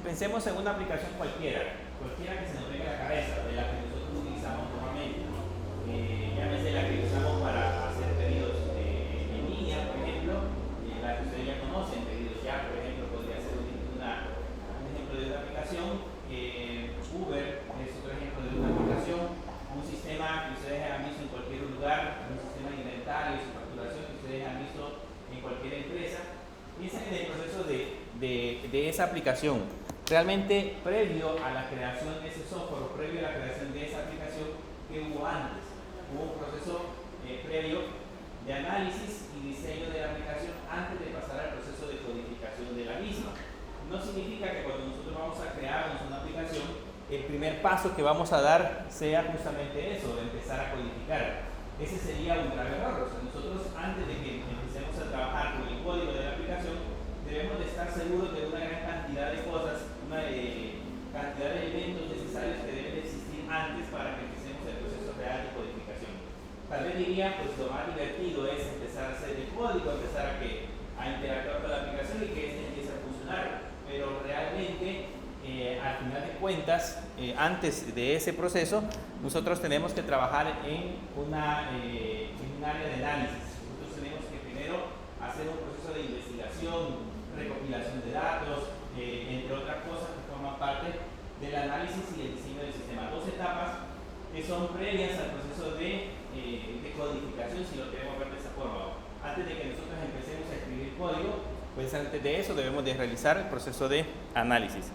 pensemos en una aplicación cualquiera que se nos venga a la cabeza, de la que nosotros utilizamos normalmente. Llámese la que usamos para hacer pedidos en línea, por ejemplo, la que ustedes ya conocen, pedidos ya, por ejemplo, podría ser un ejemplo de una aplicación. Uber es otro ejemplo de una aplicación, un sistema que ustedes han visto en cualquier lugar, un sistema de inventarios y facturación que ustedes han visto en cualquier empresa. Piensen en el proceso de esa aplicación. Realmente, previo a la creación de ese software o previo a la creación de esa aplicación, ¿qué hubo antes? Hubo un proceso previo de análisis y diseño de la aplicación antes de pasar al proceso de codificación de la misma. No significa que cuando nosotros vamos a crear una aplicación, el primer paso que vamos a dar sea justamente eso, de empezar a codificar. Ese sería un grave error. O sea, nosotros antes de que empecemos a trabajar con el código de la aplicación, debemos de estar seguros de una gran cantidad de cosas, una cantidad de elementos necesarios que deben existir antes para que empecemos el proceso real de codificación. Tal vez diría, pues lo más divertido es empezar a hacer el código, empezar a interactuar con la aplicación y que este empiece a funcionar, pero realmente al final de cuentas, antes de ese proceso, nosotros tenemos que trabajar en un área de análisis. Nosotros tenemos que primero hacer un proceso de investigación, recopilación de datos, entre otras cosas que forman parte del análisis y el diseño del sistema. Dos etapas que son previas al proceso de codificación, si lo queremos ver de esa forma. Antes de que nosotros empecemos a escribir código, pues antes de eso debemos de realizar el proceso de análisis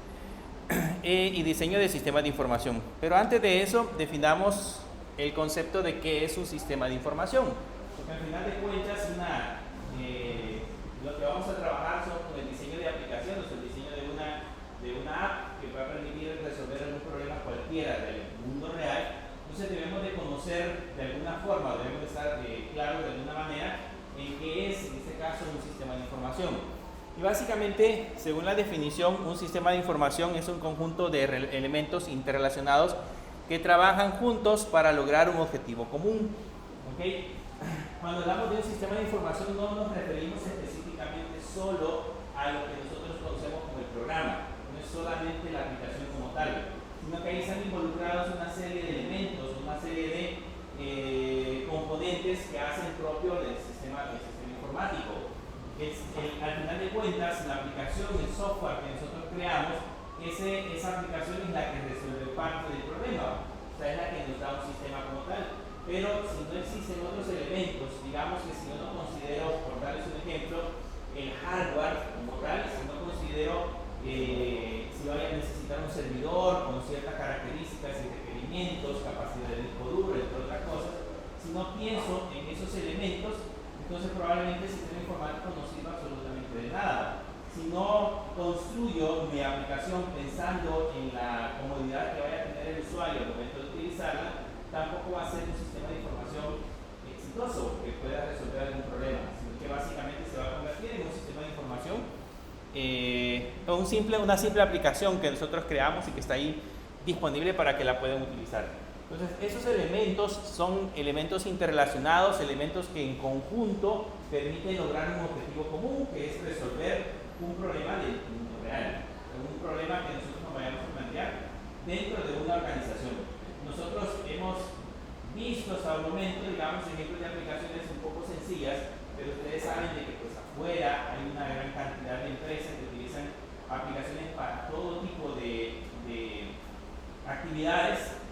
y diseño de sistemas de información. Pero antes de eso, definamos el concepto de qué es un sistema de información. Porque al final de cuentas, lo que vamos a trabajar son con el diseño de aplicaciones, el diseño de una app que va a permitir resolver algún problema cualquiera del mundo real. Entonces debemos de conocer de alguna forma, debemos de estar claros de alguna manera en qué es, en este caso, un sistema de información. Y básicamente, según la definición, un sistema de información es un conjunto de elementos interrelacionados que trabajan juntos para lograr un objetivo común. ¿Okay? Cuando hablamos de un sistema de información no nos referimos específicamente solo a lo que nosotros conocemos como el programa, no es solamente la aplicación como tal, sino que ahí están involucrados una serie de elementos, una serie de componentes que hacen propio del sistema informático. Al final de cuentas, la aplicación, el software que nosotros creamos, esa aplicación es la que resuelve parte del problema, o sea, es la que nos da un sistema como tal. Pero si no existen otros elementos, digamos que si yo no considero, por darles un ejemplo, el hardware como tal, si no considero si voy a necesitar un servidor con ciertas características y requerimientos, capacidad de disco duro, entre otras cosas, si no pienso en esos elementos, entonces probablemente el sistema informático no sirva absolutamente de nada. Si no construyo mi aplicación pensando en la comodidad que vaya a tener el usuario al momento de utilizarla, tampoco va a ser un sistema de información exitoso que pueda resolver algún problema, sino que básicamente se va a convertir en un sistema de información, una simple aplicación que nosotros creamos y que está ahí disponible para que la puedan utilizar. Entonces, esos elementos son elementos interrelacionados, elementos que en conjunto permiten lograr un objetivo común, que es resolver un problema del mundo real, un problema que nosotros nos vayamos a plantear dentro de una organización. Nosotros hemos visto hasta el momento, digamos, ejemplos de aplicaciones un poco sencillas, pero ustedes saben de que pues afuera hay una gran cantidad de empresas que utilizan aplicaciones para todo tipo de actividades,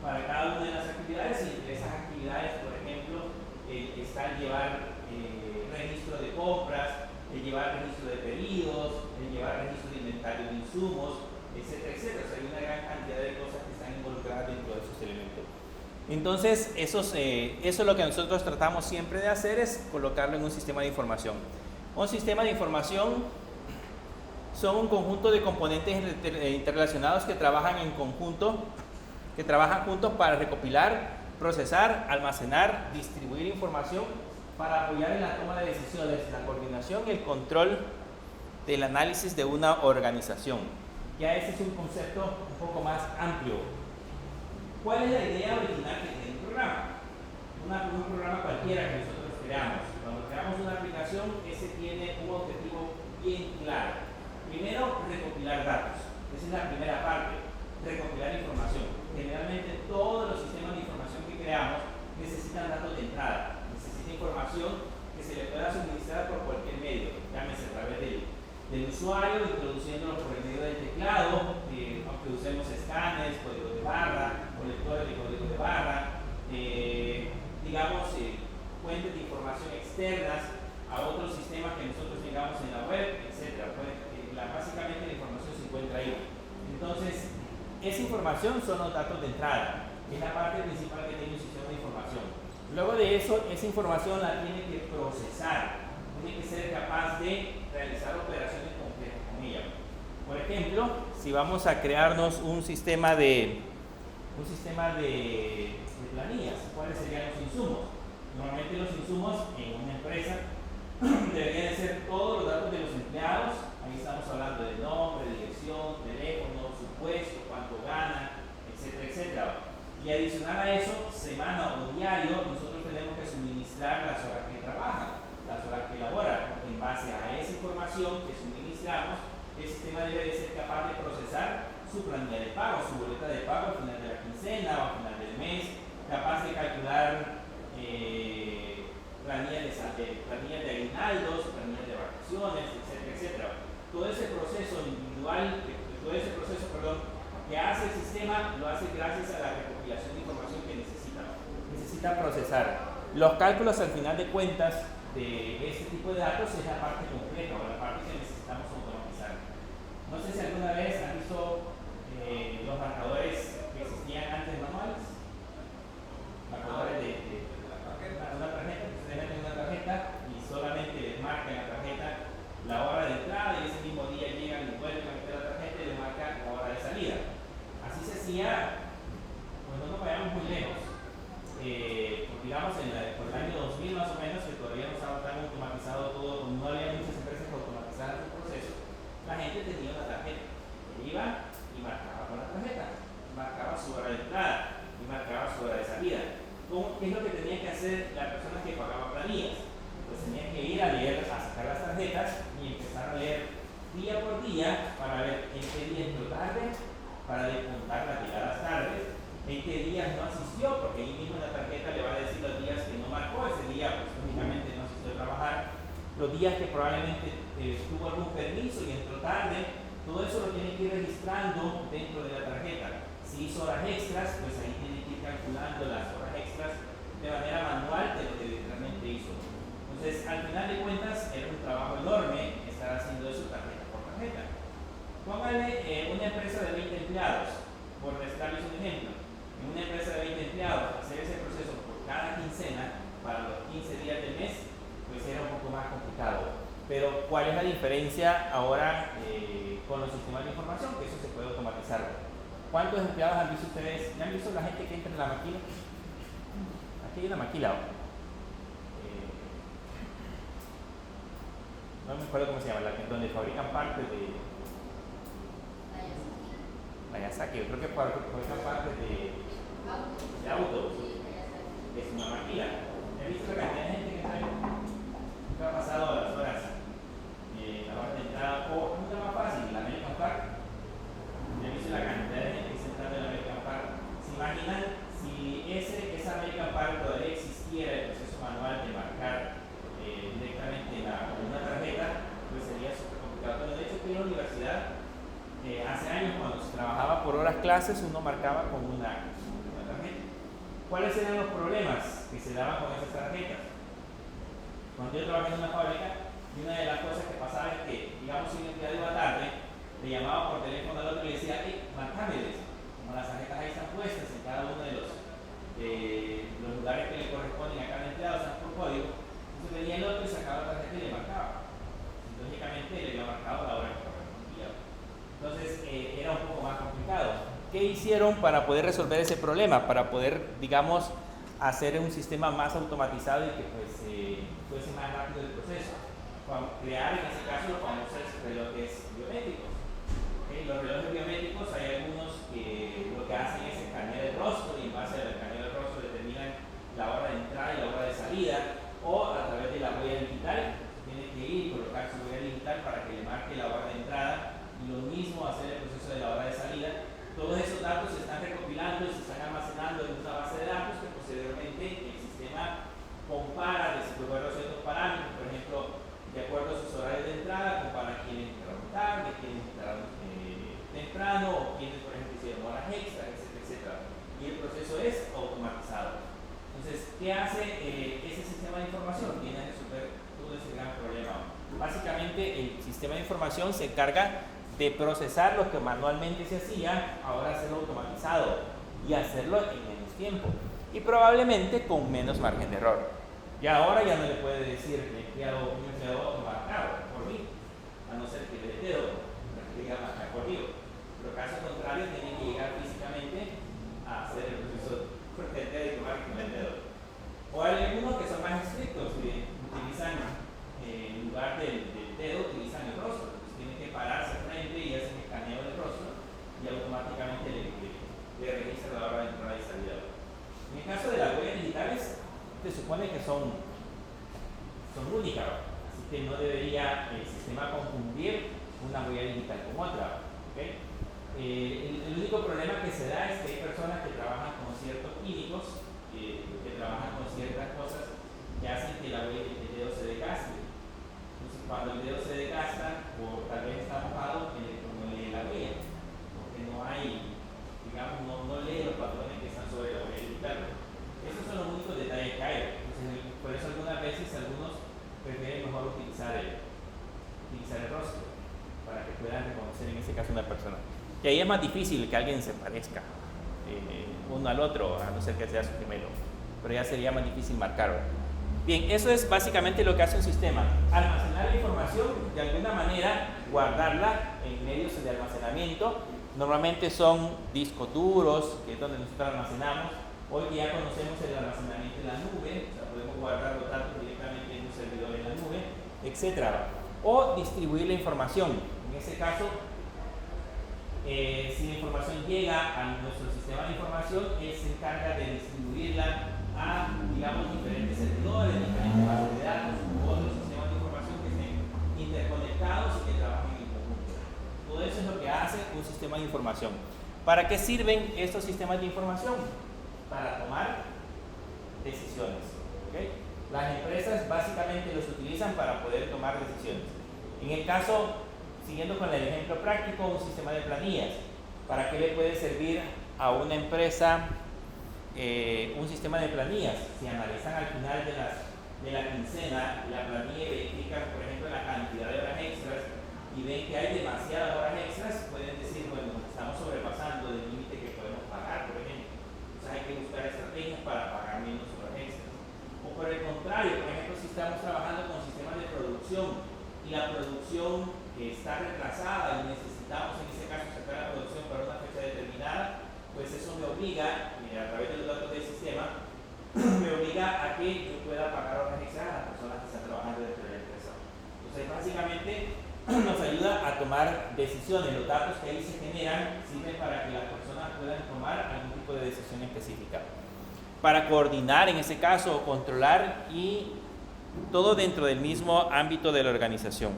para cada una de las actividades, y entre esas actividades, por ejemplo, está el llevar registro de compras, el llevar registro de pedidos, el llevar registro de inventario de insumos, etcétera, etcétera. O sea, hay una gran cantidad de cosas que están involucradas dentro de esos elementos. Entonces, eso es lo que nosotros tratamos siempre de hacer, es colocarlo en un sistema de información. Un sistema de información son un conjunto de componentes interrelacionados que trabajan en conjunto, que trabajan juntos para recopilar, procesar, almacenar, distribuir información para apoyar en la toma de decisiones, la coordinación y el control del análisis de una organización. Ya ese es un concepto un poco más amplio. ¿Cuál es la idea original que tiene un programa? Un programa cualquiera que nosotros creamos. Cuando creamos una aplicación, ese tiene un objetivo bien claro. Primero, recopilar datos. Esa es la primera parte, recopilar información. Generalmente todos los sistemas de información que creamos necesitan datos de entrada, necesita información que se le pueda suministrar por cualquier medio, llámese a través del usuario, introduciéndolo por el medio del teclado, aunque usemos escáneres, códigos de barra, o lectores de código de barra, digamos, fuentes de información externas a otros sistemas que nosotros tengamos en la web, etc. Básicamente la información se encuentra ahí. Entonces, esa información son los datos de entrada, es la parte principal que tiene un sistema de información. Luego de eso, esa información la tiene que procesar, tiene que ser capaz de realizar operaciones complejas con ella. Por ejemplo, si vamos a crearnos un sistema de planillas, ¿cuáles serían los insumos? Normalmente los insumos en una empresa deberían de ser todos los datos de los empleados. Ahí estamos hablando de nombre, dirección, teléfono, su puesto, cuánto gana, etcétera, etcétera. Y adicional a eso, semana o diario, nosotros tenemos que suministrar las horas que trabajan, las horas que laboran. En base a esa información que suministramos, el sistema debe de ser capaz de procesar su planilla de pago, su boleta de pago al final de la quincena o al final del mes, capaz de calcular planillas de aguinaldos, planillas de vacaciones, etcétera, etcétera. Todo ese proceso individual, que hace el sistema, lo hace gracias a la recopilación de información que necesita procesar. Los cálculos al final de cuentas de este tipo de datos es la parte compleja o la parte que necesitamos automatizar. No sé si alguna vez han visto los marcadores que existían antes manuales, marcadores de una tarjeta. Ustedes meten una tarjeta y solamente les marca en la tarjeta la hora de entrada y ese mismo día llegan y vuelven a meter la tarjeta y les marca la hora de salida. Así se hacía, pues no nos vayamos muy lejos, digamos por el año 2000 más o menos, que todavía no estaba tan automatizado todo, no había muchas empresas que automatizaran su proceso. La gente tenía una tarjeta, iba y marcaba con la tarjeta, marcaba su hora de entrada y marcaba su hora de salida. ¿Qué es lo que tenían que hacer las personas que pagaban planillas? Pues tenían que ir a leer, a sacar las tarjetas y empezar a leer día por día para ver en qué día entró tarde, para despuntar las llegadas tardes, en qué días no asistió, porque ahí mismo en la tarjeta le va a decir los días que no marcó, ese día pues lógicamente no asistió a trabajar, los días que probablemente tuvo algún permiso y entró tarde, todo eso lo tiene que ir registrando dentro de la tarjeta. Si hizo horas extras, pues ahí tiene que ir calculando las horas extras de manera manual de lo que literalmente hizo. Entonces, al final de cuentas, era un trabajo enorme estar haciendo eso tarjeta por tarjeta. Póngale una empresa de 20 empleados, por darles un ejemplo. En una empresa de 20 empleados, hacer ese proceso por cada quincena para los 15 días del mes, pues era un poco más complicado. Pero, ¿cuál es la diferencia ahora con los sistemas de información? Que eso se puede automatizar. ¿Cuántos empleados han visto ustedes? ¿Ya han visto la gente que entra en la maquila? Aquí hay una maquila. No me acuerdo cómo se llama, donde fabrican partes de Nagasaki. Yo creo que fabrican partes de autos. Es una maquila. ¿He visto la cantidad de gente que está ahí? ¿Qué ha pasado a las horas? La hora de entrada, o mucho más fácil, la American Park. ¿He visto la cantidad de gente que está entrando en la American Park? ¿Se imaginan si esa American Park todavía existiera el proceso manual de marcar directamente en una tarjeta? Pues sería súper complicado. Pero de hecho, aquí en la universidad, hace años cuando se trabajaba por horas clases, uno marcaba con una tarjeta. ¿Cuáles eran los problemas que se daban con esas tarjetas? Cuando yo trabajé en una fábrica, y una de las cosas que pasaba es que, digamos, si un empleado iba tarde, le llamaba por teléfono al otro y le decía, marcámeles. Como las tarjetas ahí están puestas en cada uno de los lugares que le corresponden a cada empleado, están por código. Entonces venía el otro y sacaba la tarjeta y le marcaba. Y, lógicamente le había marcado la hora que correspondía. Entonces era un poco más complicado. ¿Qué hicieron para poder resolver ese problema? Para poder, digamos, hacer un sistema más automatizado y que pues, fuese más rápido el proceso. Crear en ese caso los famosos relojes biométricos. Los relojes biométricos, hay algunos que lo que hacen es escanear el rostro y en base al escaneo del rostro determinan la hora de entrada y la hora de salida, o a través de la huella digital tiene que ir y colocar su huella digital para que le marque la hora de entrada, y lo mismo hacer el proceso de la temprano, o quienes, por ejemplo, hicieron horas extras, etcétera, etcétera. Y el proceso es automatizado. Entonces, ¿qué hace ese sistema de información? Viene a resolver todo ese gran problema. Básicamente, el sistema de información se encarga de procesar lo que manualmente se hacía, ahora hacerlo automatizado y hacerlo en menos tiempo y probablemente con menos margen de error. Y ahora ya no le puede decir que un empleado marcado por mí, a no ser que le dé dedo, para que diga marcar por mí. Pero caso contrario, tiene que llegar físicamente a hacer el proceso de tomar con el dedo. O hay algunos que son más estrictos, que utilizan en lugar del dedo, utilizan el rostro. Entonces tienen que pararse frente y hacen escaneo del rostro y automáticamente le registra la hora de entrada y salida. En el caso de las huellas digitales, se supone que son únicas, así que no debería el sistema confundir una huella digital con otra. ¿Okay? El único problema que se da es que hay personas que trabajan con ciertos químicos, que trabajan con ciertas cosas que hacen que el dedo se desgaste. Entonces, cuando el dedo se desgasta, o tal vez está mojado, el electrón no lee la huella, porque no hay, digamos, no lee los patrones que están sobre la huella digital. Esos son los únicos detalles que hay. Entonces, por eso algunas veces algunos prefieren mejor utilizar el rostro para que puedan reconocer en ese caso una persona. Y ahí es más difícil que alguien se parezca uno al otro, a no ser que sea su gemelo, pero ya sería más difícil marcarlo. Bien, eso es básicamente lo que hace un sistema: almacenar la información, de alguna manera guardarla en medios de almacenamiento. Normalmente son discos duros, que es donde nosotros almacenamos. Hoy que ya conocemos el almacenamiento en la nube, o sea, podemos guardar los datos directamente en un servidor en la nube, etc. O distribuir la información. En ese caso, si la información llega a nuestro sistema de información, él se encarga de distribuirla a, digamos, diferentes servidores, diferentes bases de datos u otros sistemas de información que estén interconectados y que trabajen en conjunto. Todo eso es lo que hace un sistema de información. ¿Para qué sirven estos sistemas de información? Para tomar decisiones. ¿Okay? Las empresas básicamente los utilizan para poder tomar decisiones. En el caso, siguiendo con el ejemplo práctico, un sistema de planillas. ¿Para qué le puede servir a una empresa un sistema de planillas? Si analizan al final de la quincena la planilla y verifican, por ejemplo, la cantidad de horas extras y ven que hay demasiadas horas extras, pueden decir, bueno, estamos sobrepasando el límite que podemos pagar, por ejemplo. Entonces hay que buscar estrategias para pagar menos horas extras. O por el contrario, por ejemplo, si estamos trabajando con sistemas de producción y la producción está retrasada y necesitamos en ese caso sacar la producción para una fecha determinada, pues eso me obliga, a través de los datos del sistema, me obliga a que yo pueda pagar horas extras a las personas que están trabajando dentro de la empresa. Entonces, básicamente, nos ayuda a tomar decisiones. Los datos que ahí se generan sirven para que las personas puedan tomar algún tipo de decisión específica. Para coordinar, en ese caso, controlar y todo dentro del mismo ámbito de la organización.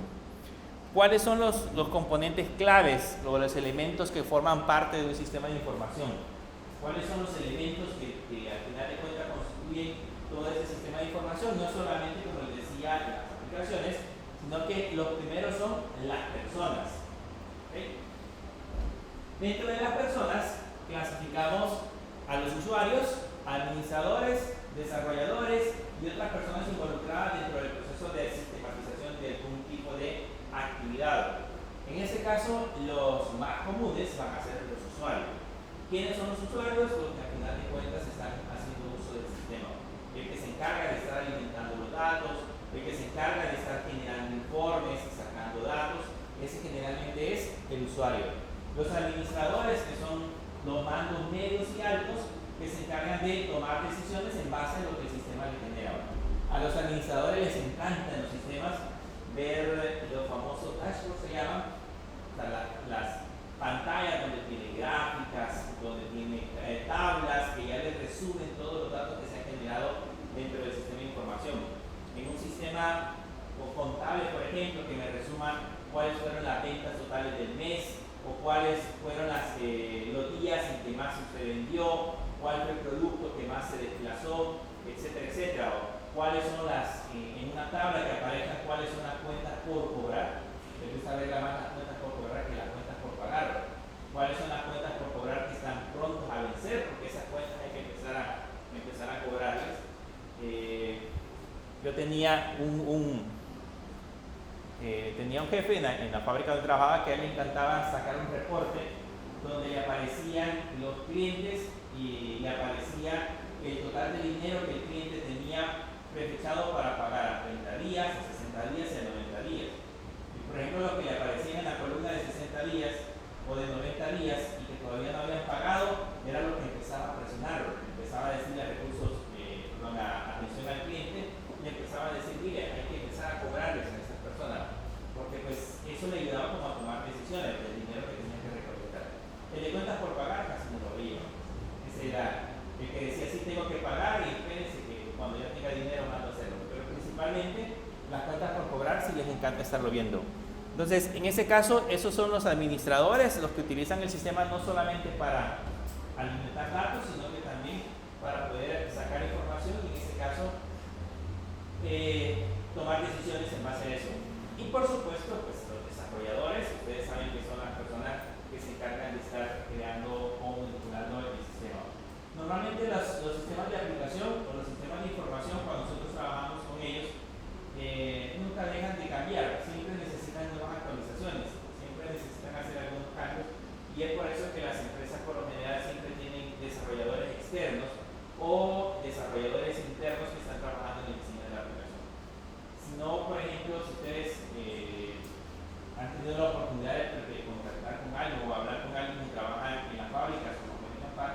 ¿Cuáles son los componentes claves o los elementos que forman parte de un sistema de información? ¿Cuáles son los elementos que al final de cuentas constituyen todo ese sistema de información? No solamente, como les decía, las aplicaciones, sino que los primeros son las personas. ¿Okay? Dentro de las personas clasificamos a los usuarios, administradores, desarrolladores y otras personas involucradas dentro del proceso de sistematización de algún tipo de actividad. En este caso, los más comunes van a ser los usuarios. ¿Quiénes son los usuarios? Los que al final de cuentas están haciendo uso del sistema. El que se encarga de estar alimentando los datos, el que se encarga de estar generando informes y sacando datos, ese generalmente es el usuario. Los administradores, que son los mandos medios y altos, que se encargan de tomar decisiones en base a lo que el sistema le genera. A los administradores les encanta en los sistemas ver los famosos dashboards, se llaman, o sea, las pantallas donde tiene gráficas, donde tiene tablas que ya les resumen todos los datos que se han generado dentro del sistema de información. En un sistema contable, por ejemplo, que me resuma cuáles fueron las ventas totales del mes, o cuáles fueron los días en que más se vendió, cuál fue el producto que más se desplazó, etcétera, etcétera. O cuáles son en una tabla que aparezcan cuáles son las cuentas por cobrar. Me gusta ver más las cuentas por cobrar que las cuentas por pagar. cuáles son las cuentas por cobrar que están prontos a vencer, porque esas cuentas hay que empezar a cobrarlas. Yo tenía tenía un jefe en la fábrica donde trabajaba que a él le encantaba sacar un reporte donde le aparecían los clientes y le aparecía el total de dinero que el cliente tenía prefechado para pagar a 30 días, a 60 días y a 90 días. Y por ejemplo, lo que le aparecía en la columna de 60 días o de 90 días y que todavía no habían pagado, era lo que empezaba a presionarlo, empezaba a decirle a recursos, a atención al cliente, y empezaba a decir, mire, hay que empezar a cobrarles a estas personas, porque pues eso le ayudaba como a tomar decisiones del dinero que tenía que recolectar. El de cuentas por pagar casi no lo veía. Ese era el que decía, sí tengo que pagar y espérense que cuando yo tenga dinero mando a hacerlo. Pero principalmente las cuentas por cobrar sí les encanta estarlo viendo. Entonces, en ese caso, esos son los administradores, los que utilizan el sistema no solamente para alimentar datos, sino que también para poder sacar información y en ese caso tomar decisiones en base a eso. Y por supuesto, pues los desarrolladores, ustedes saben que son las personas que se encargan de estar creando o manipulando el sistema. Normalmente los sistemas de aplicación o los sistemas de información, cuando nosotros trabajamos con ellos, nunca dejan de cambiar, siempre necesitan nuevas actualizaciones, siempre necesitan hacer algunos cambios, y es por eso que las empresas por lo general siempre tienen desarrolladores externos o desarrolladores internos que están trabajando en el diseño de la aplicación. Si no, por ejemplo, si ustedes han tenido la oportunidad de contactar con alguien o hablar con alguien que trabaja en las fábricas como en la PAC,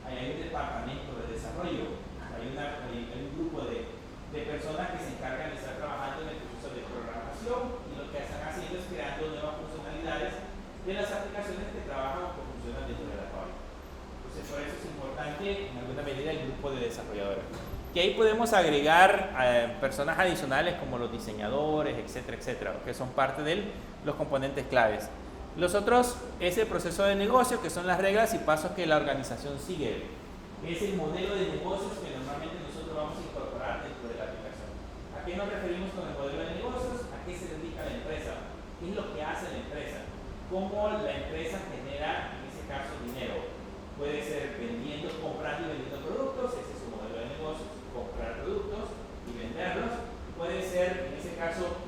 hay un departamento de desarrollo, hay un grupo de personas que se encargan de estar trabajando en el proceso de programación y lo que están haciendo es creando nuevas funcionalidades de las aplicaciones que trabajan o que funcionan dentro de la fábrica. Entonces, por eso es importante en alguna medida el grupo de desarrolladores. Que ahí podemos agregar personas adicionales como los diseñadores, etcétera, etcétera, que son parte de los componentes claves. Los otros es el proceso de negocio, que son las reglas y pasos que la organización sigue. Es el modelo de negocios que normalmente nosotros vamos a incorporar dentro de la aplicación. ¿A qué nos referimos con el modelo de negocios? ¿A qué se dedica la empresa? ¿Qué es lo que hace la empresa? ¿Cómo la empresa genera, en ese caso, dinero? Puede ser vendiendo, comprando y vendiendo productos, ese es su modelo de negocios, comprar productos y venderlos. Puede ser, en ese caso,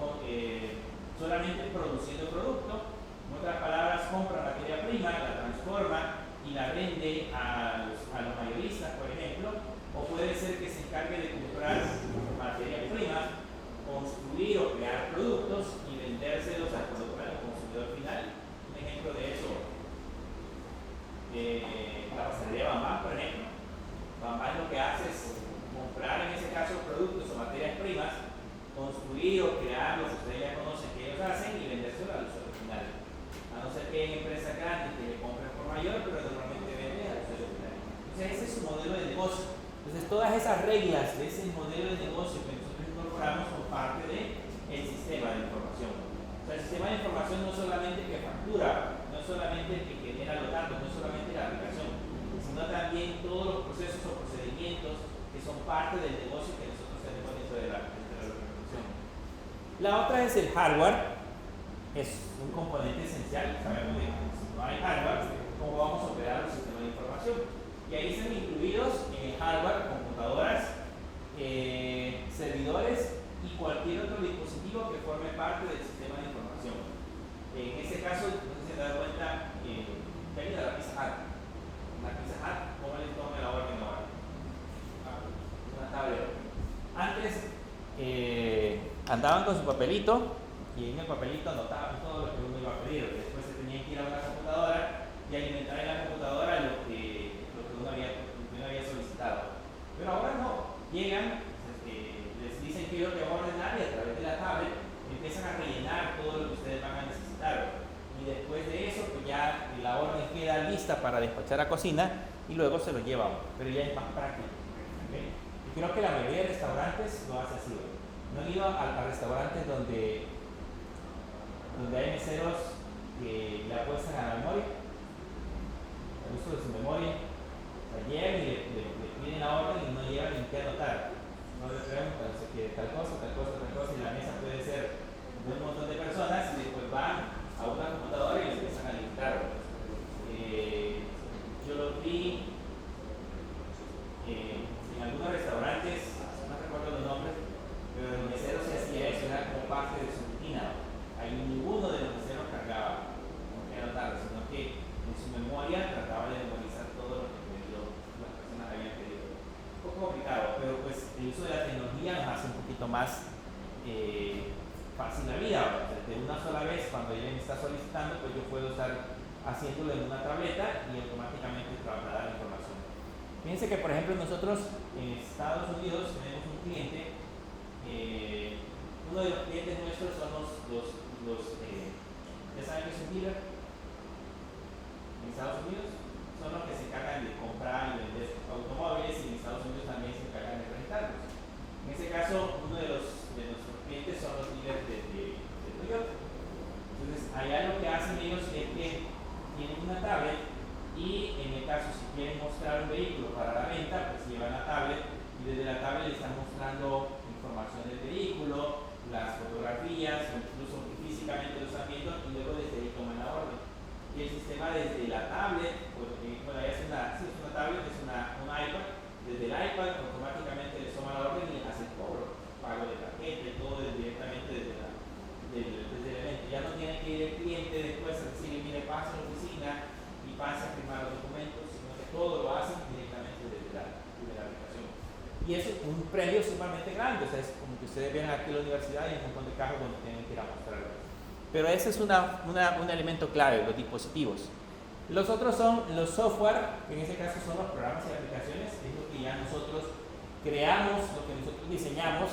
solamente produciendo producto. En otras palabras, compra materia prima, la transforma y la vende a los mayoristas, por ejemplo. O puede ser que se encargue de comprar materia prima, construir o crear productos y vendérselos al consumidor final. Un ejemplo de eso, la pastelería Bambam, por ejemplo. Bambam lo que hace es comprar, en ese caso, productos o materias primas, construir o crear lo que ustedes ya conocen que ellos hacen y vendérselo al usuario final. A no ser que hay empresas grandes que le compren por mayor, pero normalmente venden al usuario final. Entonces, ese es su modelo de negocio. Entonces, todas esas reglas de ese modelo de negocio que nosotros incorporamos son parte del sistema de información. O sea, el sistema de información no solamente que factura, no solamente que genera los datos, no solamente la aplicación, sino también todos los procesos o procedimientos que son parte del negocio que nosotros tenemos dentro de la organización. La otra es el hardware. Es un componente esencial. Sabemos que si no hay hardware, ¿cómo vamos a operar los sistemas de información? Y ahí están incluidos en el hardware computadoras, servidores y cualquier otro dispositivo que forme parte del sistema de información. En este caso, no sé si se dan cuenta, que hay la Pizza Hut. La Pizza Hut, ¿cómo les toma la orden ahora? Una tablet. Antes andaban con su papelito y en el papelito anotaban todo lo que uno iba a pedir. Después se tenían que ir a una computadora y alimentar en la computadora lo que uno había solicitado. Pero ahora no. Llegan, les dicen que yo te voy a ordenar y a través de la tablet empiezan a rellenar todo lo que ustedes van a necesitar. Y después de eso, pues ya la orden queda lista para despachar a cocina y luego se lo llevan. Pero ya es más práctico. ¿Okay? Y creo que la mayoría de restaurantes lo hace así. No he ido a restaurantes donde hay meseros que le apuestan a la memoria, al uso de su memoria. O sea, llegan y le piden la orden y no llevan ni qué anotar. No les preguntan que tal cosa, y la mesa puede ser de un montón de personas y después van a una computadora y empiezan a listar. poquito más fácil la vida. O sea, de una sola vez, cuando ella me está solicitando, pues yo puedo estar haciéndolo en una tableta y automáticamente trasladar la información. Fíjense que, por ejemplo, nosotros en Estados Unidos tenemos un cliente, uno de los clientes nuestros son ¿ya saben qué es un dealer? En Estados Unidos son los que se encargan de comprar y vender automóviles, y en Estados Unidos también se encargan de rentarlos. En este caso, uno de nuestros clientes son los dealers de Toyota. Entonces, allá lo que hacen ellos es que tienen una tablet, y en el caso si quieren mostrar un vehículo para la venta, pues llevan la tablet, y desde la tablet le están mostrando información del vehículo, las fotografías, o incluso físicamente lo están viendo, y luego desde ahí toman la orden. Y el sistema desde la tablet, porque bueno, ya es una tablet, es un iPad, desde el iPad automáticamente les toma la orden y hace el cobro, pago de tarjeta, todo directamente desde el evento. Ya no tiene que ir el cliente después a decirle, mire, pasa a la oficina y pasa a firmar los documentos, sino que todo lo hacen directamente desde la aplicación. Y eso es un premio sumamente grande. O sea, es como que ustedes ven aquí en la universidad y un montón de casos donde tienen que ir a mostrarlo. Pero ese es un elemento clave, los dispositivos. Los otros son los software, que en este caso son los programas y aplicaciones, es lo que ya nosotros creamos, lo que nosotros diseñamos,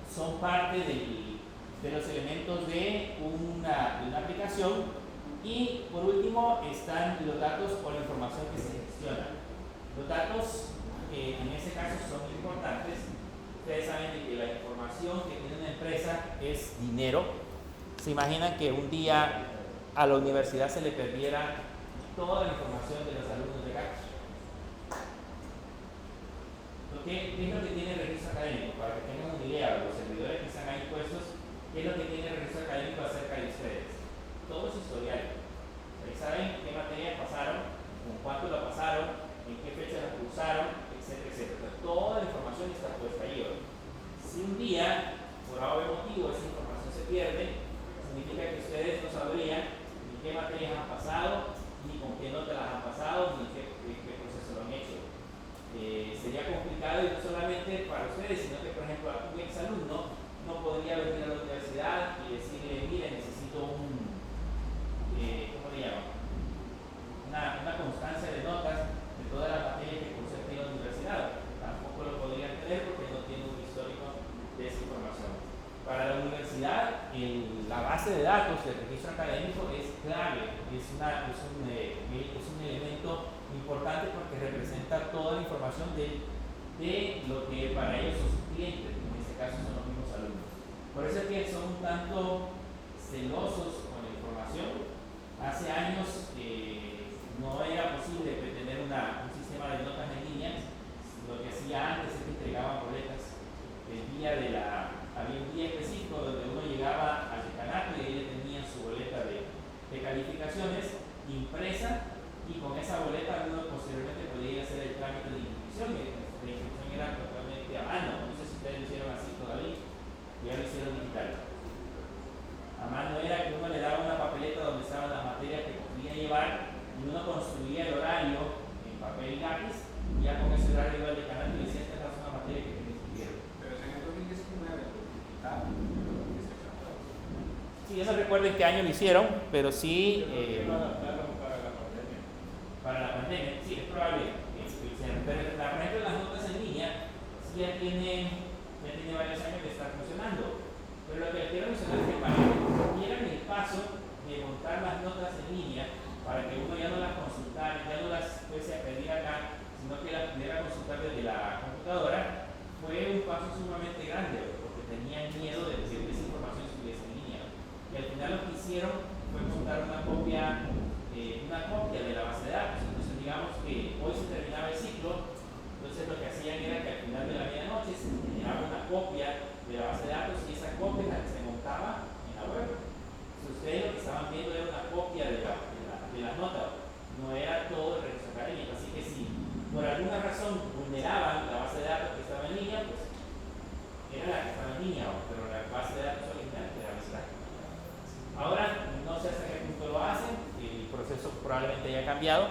son parte de los elementos de una aplicación. Y por último están los datos o la información que se gestiona. Los datos, en este caso, son importantes. Ustedes saben que la información que tiene una empresa es dinero. ¿Se imaginan que un día a la universidad se le perdiera toda la información de los alumnos de acá? ¿Qué es lo que tiene el registro académico? Para que tengan una idea, los servidores que están ahí puestos, ¿qué es lo que tiene el registro académico acerca de ustedes? Todo es historial. Ahí saben qué materias pasaron, con cuánto la pasaron, en qué fecha la cursaron, etcétera, etcétera. Toda la información está puesta ahí hoy. Si un día, por algún motivo, esa información se pierde, significa que ustedes no sabrían ni qué materias han pasado, ni con qué nota las han pasado, ni qué proceso lo han hecho. Sería complicado, y no solamente para ustedes, sino que, por ejemplo, un exalumno no podría venir a la universidad y decirle, mire, necesito ¿cómo le llaman? Una constancia de notas de todas las materias que cursé en la universidad. Tampoco lo podrían tener porque no tiene un histórico de esa información. Para la universidad, la base de datos del registro académico es clave, es un elemento importante porque representa toda la información de lo que para ellos son sus clientes, en este caso son los mismos alumnos. Por eso es que son un tanto celosos con la información. Hace años no era posible tener un sistema de notas en línea. Lo que hacía antes es que entregaban boletas. Había un día específico donde uno llegaba al decanato y ahí le tenían su boleta de calificaciones impresa, y con esa boleta uno posteriormente podía ir a hacer el trámite de inscripción. La inscripción era totalmente a mano. No sé si ustedes lo hicieron así todavía, ya lo hicieron digital. A mano era que uno le daba una papeleta donde estaban las materias que podía llevar, y uno construía el horario en papel y lápiz, y ya con ese horario iba al decanato y decía, esta es una materia que me inscribieron. Pero es en el 2019, Sí, yo no recuerdo en qué año lo hicieron, pero sí. Para la pandemia, sí, es probable que lo hicieron. Pero, por ejemplo, las notas en línea sí ya tiene varios años de estar funcionando. Pero lo que les quiero mencionar es que para que dieran el paso de montar las notas en línea, para que uno ya no las consultara, ya no las fuese a pedir acá, sino que las pudiera consultar desde la computadora, fue un paso sumamente grande, porque tenían miedo de que esa información estuviese en línea. Y al final lo que hicieron fue montar una copia de la base de datos. Entonces, digamos que hoy se terminaba el ciclo, entonces lo que hacían era que al final de la medianoche se generaba una copia de la base de datos, y esa copia es la que se montaba en la web. Entonces, ustedes lo que estaban viendo era una copia de las notas, no era todo el registro académico. Así que si por alguna razón vulneraban la base de datos que estaba en línea, pues era la que estaba en línea, pero la base de datos original era la. Ahora no sé hasta qué punto lo hacen, el proceso probablemente haya cambiado,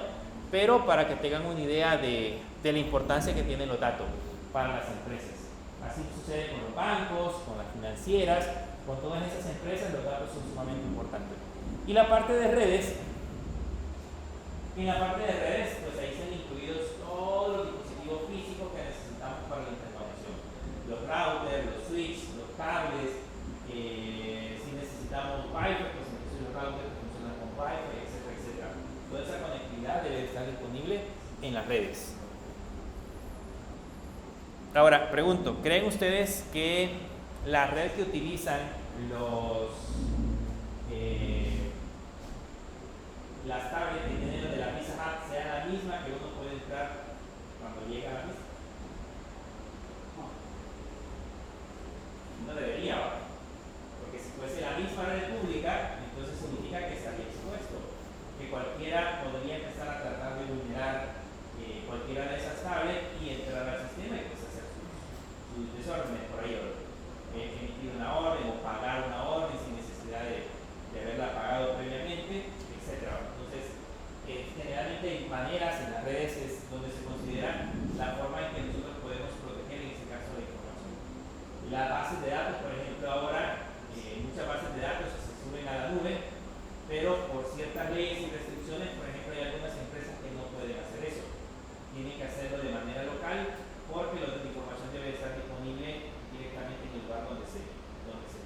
pero para que tengan una idea de la importancia que tienen los datos para las empresas. Así sucede con los bancos, con las financieras, con todas esas empresas los datos son sumamente importantes. Y la parte de redes, en la parte de redes, pues ahí están incluidos todos los dispositivos físicos que necesitamos para la interconexión. Los routers, los switches, los cables, si necesitamos Wi-Fi, pues entonces los routers funcionan con Wi-Fi, etcétera, etcétera. Toda esa conectividad debe estar disponible en las redes. Ahora, pregunto, ¿creen ustedes que la red que utilizan las tablets que tienen de la Pizza Hut sea la misma que uno puede entrar cuando llega a la pizza? No debería, ¿va? Porque si fuese la misma red pública, entonces significa que estaría expuesto, que cualquiera podría empezar a tratar de vulnerar cualquiera de esas tablets y entrar al sistema y pues hacer sus desórdenes por ahí, emitir una orden o pagar una orden sin necesidad de haberla pagado previamente, etc. Entonces, generalmente hay maneras en las redes es donde se considera la forma en que nosotros podemos proteger en este caso la información. Las bases de datos, por ejemplo, ahora muchas bases de datos se suben a la nube, pero por ciertas leyes y restricciones, por ejemplo, hay algunas empresas que no pueden hacer eso. Tienen que hacerlo de manera local porque la información debe estar disponible directamente en el lugar donde se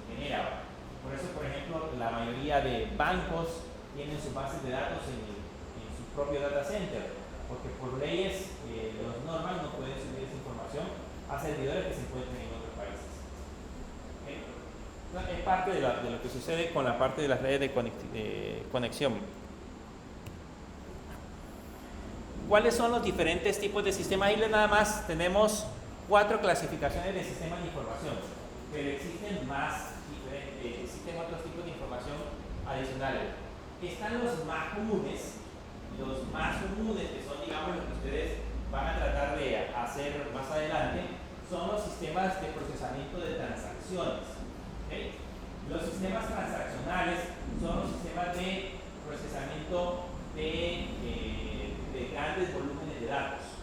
genera. Por eso, por ejemplo, la mayoría de bancos tienen sus bases de datos en su propio data center, porque por leyes, los normas no pueden subir esa información a servidores que se encuentren en otros países. ¿Okay? Entonces, es parte de lo que sucede con la parte de las redes de conexión. ¿Cuáles son los diferentes tipos de sistemas? Ahí nada más tenemos 4 clasificaciones de sistemas de información, pero existen más diferentes, existen otros tipos de información adicionales. Están los más comunes, que son, digamos, los que ustedes van a tratar de hacer más adelante, son los sistemas de procesamiento de transacciones. ¿Okay? Los sistemas transaccionales son los sistemas de procesamiento de grandes volúmenes de datos.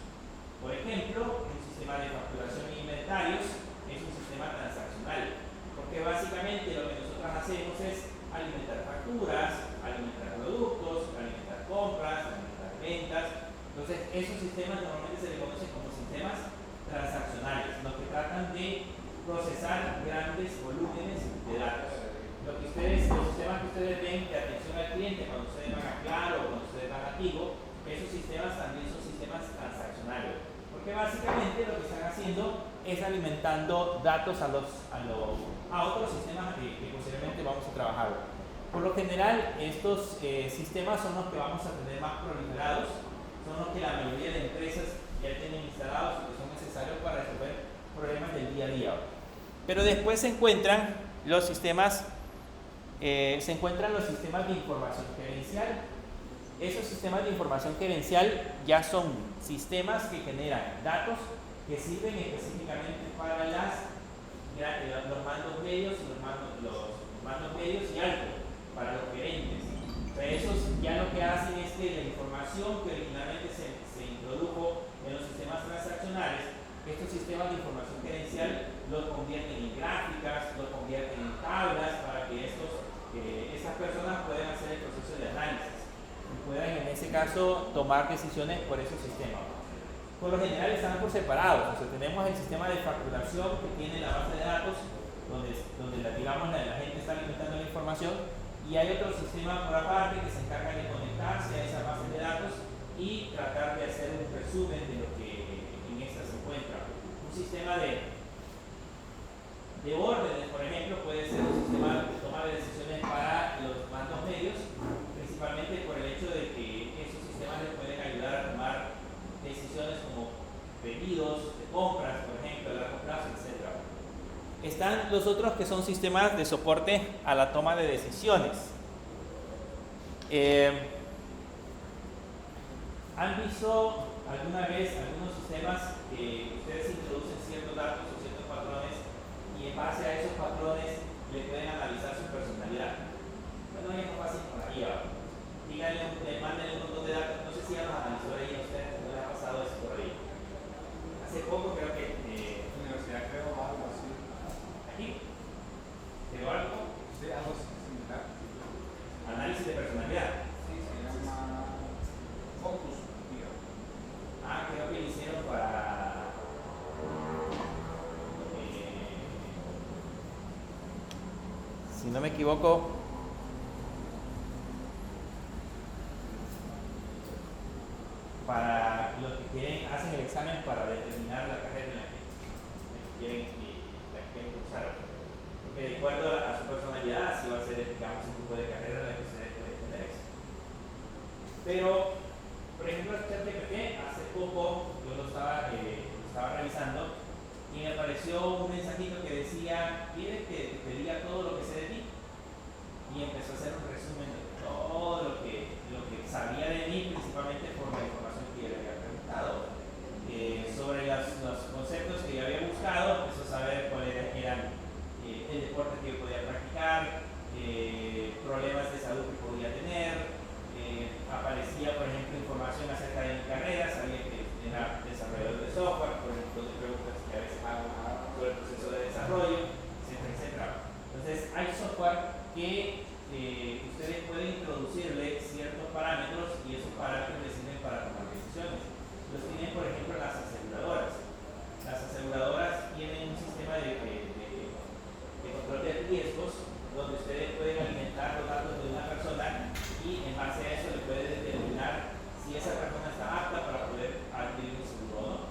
Por ejemplo, un sistema de facturación e inventarios es un sistema transaccional, porque básicamente lo que nosotros hacemos es alimentar facturas, alimentar productos, alimentar compras, alimentar ventas. Entonces, esos sistemas normalmente se les conocen como sistemas transaccionales, los que tratan de procesar grandes volúmenes de datos. Los sistemas que ustedes ven de atención al cliente cuando ustedes van a Claro o cuando ustedes van a Tigo, esos sistemas también son sistemas transaccionales, porque básicamente lo que están haciendo es alimentando datos a otros sistemas que posiblemente vamos a trabajar. Por lo general, estos sistemas son los que vamos a tener más proliferados, son los que la mayoría de empresas ya tienen instalados y que son necesarios para resolver problemas del día a día. Pero después se encuentran los sistemas de información gerencial. Esos sistemas de información gerencial ya son sistemas que generan datos que sirven específicamente para los mandos medios y altos, para los gerentes. Esos ya lo que hacen es que la información que originalmente se introdujo en los sistemas transaccionales, estos sistemas de información gerencial los convierten en gráficas, los convierten en tablas para que esas personas puedan hacer el proceso de análisis y puedan en ese caso tomar decisiones por esos sistemas. Por lo general están por separados. O sea, tenemos el sistema de facturación que tiene la base de datos donde la gente está alimentando la información, y hay otro sistema por aparte que se encarga de conectarse a esa base de datos y tratar de hacer un resumen de lo que en esta se encuentra. Un sistema de órdenes, por ejemplo, puede ser un sistema de toma de decisiones para los mandos medios, principalmente por el hecho de que esos sistemas les pueden ayudar a tomar decisiones como pedidos de compras, por ejemplo, a largo plazo, etc. Están los otros que son sistemas de soporte a la toma de decisiones. ¿Han visto alguna vez algunos sistemas que ustedes introducen ciertos datos o ciertos patrones y en base a esos patrones le pueden analizar su personalidad? Bueno, ya no pasen por ahí ahora. Díganle, mándenle un montón de datos. No sé si ya los analizó ahí a ustedes, no les ha pasado eso por ahí. Hace poco creo que universidad creo aquí. ¿Quedó algo? Sí, algo similar. Análisis de personalidad. Sí, se llama Focus, digamos. Creo que lo hicieron para... si no me equivoco, para los que quieren, hacen el examen para determinar la carrera en la que quieren cursar. Porque de acuerdo a su personalidad, así va a ser, digamos, un tipo de carrera en la que ustedes pueden tener éxito. Pero, por ejemplo, ChatGPT, hace poco yo lo estaba revisando y me apareció un mensajito que decía: ¿quieres que te diga todo lo que sé de ti? Y empezó a hacer un resumen de todo lo que sabía de mí, principalmente por la información que yo le había preguntado. Sobre los conceptos que yo había buscado, empezó a saber cuáles eran el deporte que yo podía practicar, problemas de salud que podía tener. Aparecía, por ejemplo, información acerca de mi carrera, sabía que era desarrollador de software, por ejemplo, de preguntas que a veces hago sobre el proceso de desarrollo, etcétera, etcétera. Entonces, hay software que ustedes pueden introducirle ciertos parámetros y esos parámetros les sirven para tomar decisiones. Los tienen, por ejemplo, las aseguradoras. Las aseguradoras tienen un sistema de control de riesgos donde ustedes pueden alimentar los datos de una persona y en base a eso le pueden determinar si esa persona está apta para poder adquirir un seguro o no.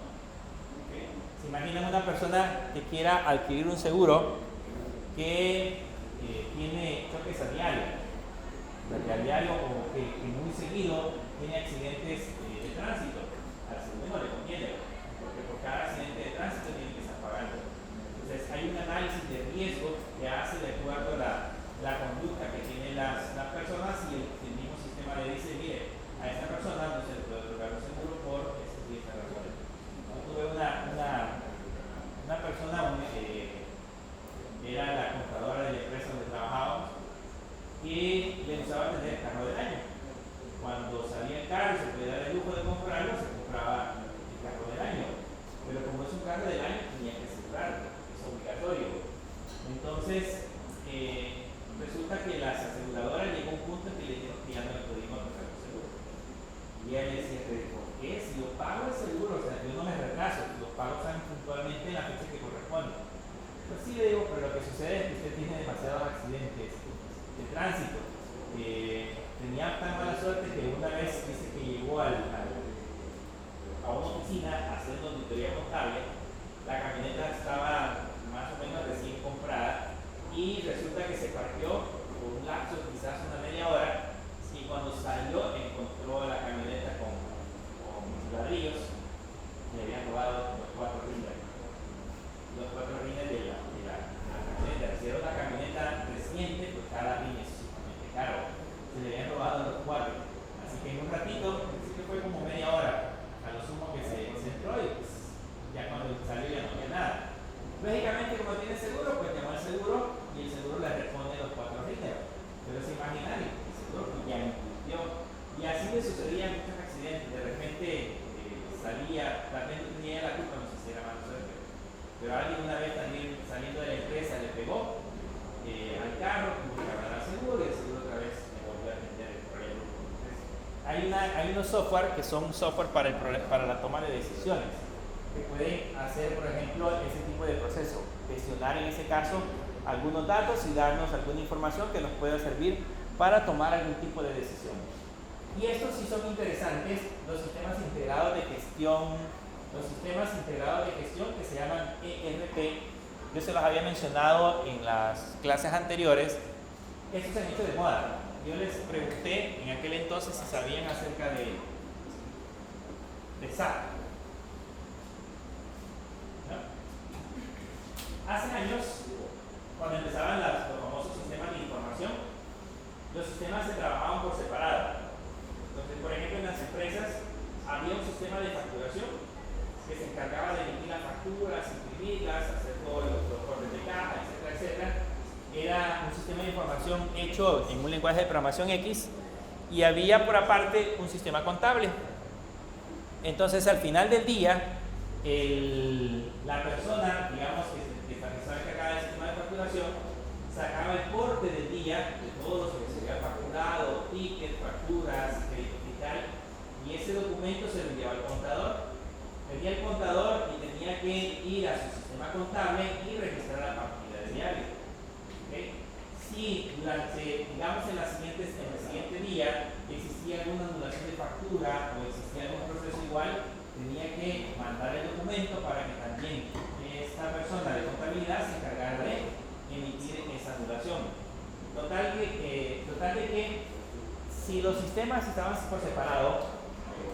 ¿Okay? Se imaginan una persona que quiera adquirir un seguro que tiene choques a diario o que muy seguido tiene accidentes de tránsito. Al seguro no le conviene, porque por cada accidente de tránsito tiene que estar pagando. Entonces hay un análisis de riesgo que hace de acuerdo a la conducta que tienen las personas y el mismo sistema le dice: mire, a esta persona no se le puede otorgar un seguro por estas razones. Yo tuve una persona era la contadora de la empresa donde trabajábamos y le gustaba tener el carro del año. Cuando salía el carro y se podía dar el lujo de comprarlo, se compraba el carro del año. Pero como es un carro del año, tenía que asegurarlo, es obligatorio. Entonces, resulta que las aseguradoras llegó a un punto en que le dijeron que ya no le podían otorgar el seguro. Y ella le decía: ¿por qué? Si yo pago el seguro, o sea, yo no me retraso, los pagos salen puntualmente en la fecha que corresponde. Pues sí, le digo, pero lo que sucede es que usted tiene demasiados accidentes de tránsito. Tenía tan mala suerte que una vez dice que llegó a una oficina a hacer una auditoría contable. La camioneta estaba más o menos recién comprada y resulta que se parqueó por un lapso, quizás una media hora, y cuando salió encontró la camioneta con ladrillos. Le habían robado los 4 rines de la camioneta. Si era una camioneta reciente, pues cada rin es sumamente caro. Se le habían robado los 4. Así que en un ratito, sí que fue como media hora a lo sumo que se entró, y pues ya cuando salió ya no había nada. Lógicamente, como tiene seguro, pues llamó al seguro y el seguro le responde los 4 rines. Pero es imaginario, el seguro pues ya incluyó. Y así le sucedían muchos accidentes. De repente salía, también no tenía la culpa, no sé si era mala suerte, pero alguien una vez también saliendo de la empresa le pegó al carro, tuvo que hablar al seguro y el seguro otra vez le volvió a meter el problema. Entonces, hay unos software que son software para la toma de decisiones, que pueden hacer, por ejemplo, ese tipo de proceso, gestionar en ese caso algunos datos y darnos alguna información que nos pueda servir para tomar algún tipo de decisión. Y estos sí son interesantes, los sistemas integrados de gestión que se llaman ERP. Yo se los había mencionado en las clases anteriores. Estos se han hecho de moda. Yo les pregunté en aquel entonces si sabían acerca de SAP. ¿No? Hace años, cuando empezaban los famosos sistemas de información, los sistemas se trabajaban por separado. Entonces, por ejemplo, en las empresas había un sistema de facturación que se encargaba de emitir las facturas, imprimirlas, hacer todos los cortes de caja, etcétera, etcétera. Era un sistema de información hecho en un lenguaje de programación X, y había por aparte un sistema contable. Entonces, al final del día, la persona, digamos, que está encargada del sistema de facturación, sacaba el corte del día de todo lo que se había facturado, tickets, facturas, crédito fiscal, y ese documento se lo enviaba al contador. Venía el contador y tenía que ir a su sistema contable y registrar la partida de diario. ¿Okay? Si durante, digamos, en el siguiente día existía alguna anulación de factura o existía algún proceso igual, tenía que mandar el documento para que también esta persona de contabilidad se encargara de emitir esa anulación. Total de que si los sistemas estaban por separado,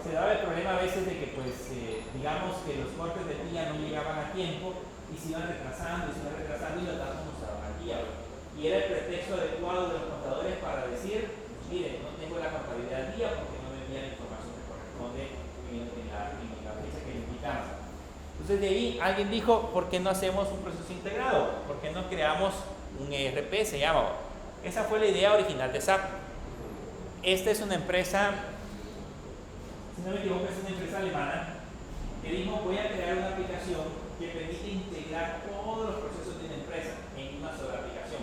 se daba el problema a veces de que, pues, digamos que los cortes del día no llegaban a tiempo y se iban retrasando y los datos no estaban al día. Y era el pretexto adecuado de los contadores para decir, miren, no tengo la contabilidad al día porque no me envían la información que corresponde en la fecha que indicamos. Entonces de ahí alguien dijo, ¿por qué no hacemos un proceso integrado? ¿Por qué no creamos un ERP? Se llama. Esa fue la idea original de SAP. Esta es una empresa, si no me equivoco, es una empresa alemana que dijo, voy a crear una aplicación que permite integrar todos los procesos de una empresa en una sola aplicación.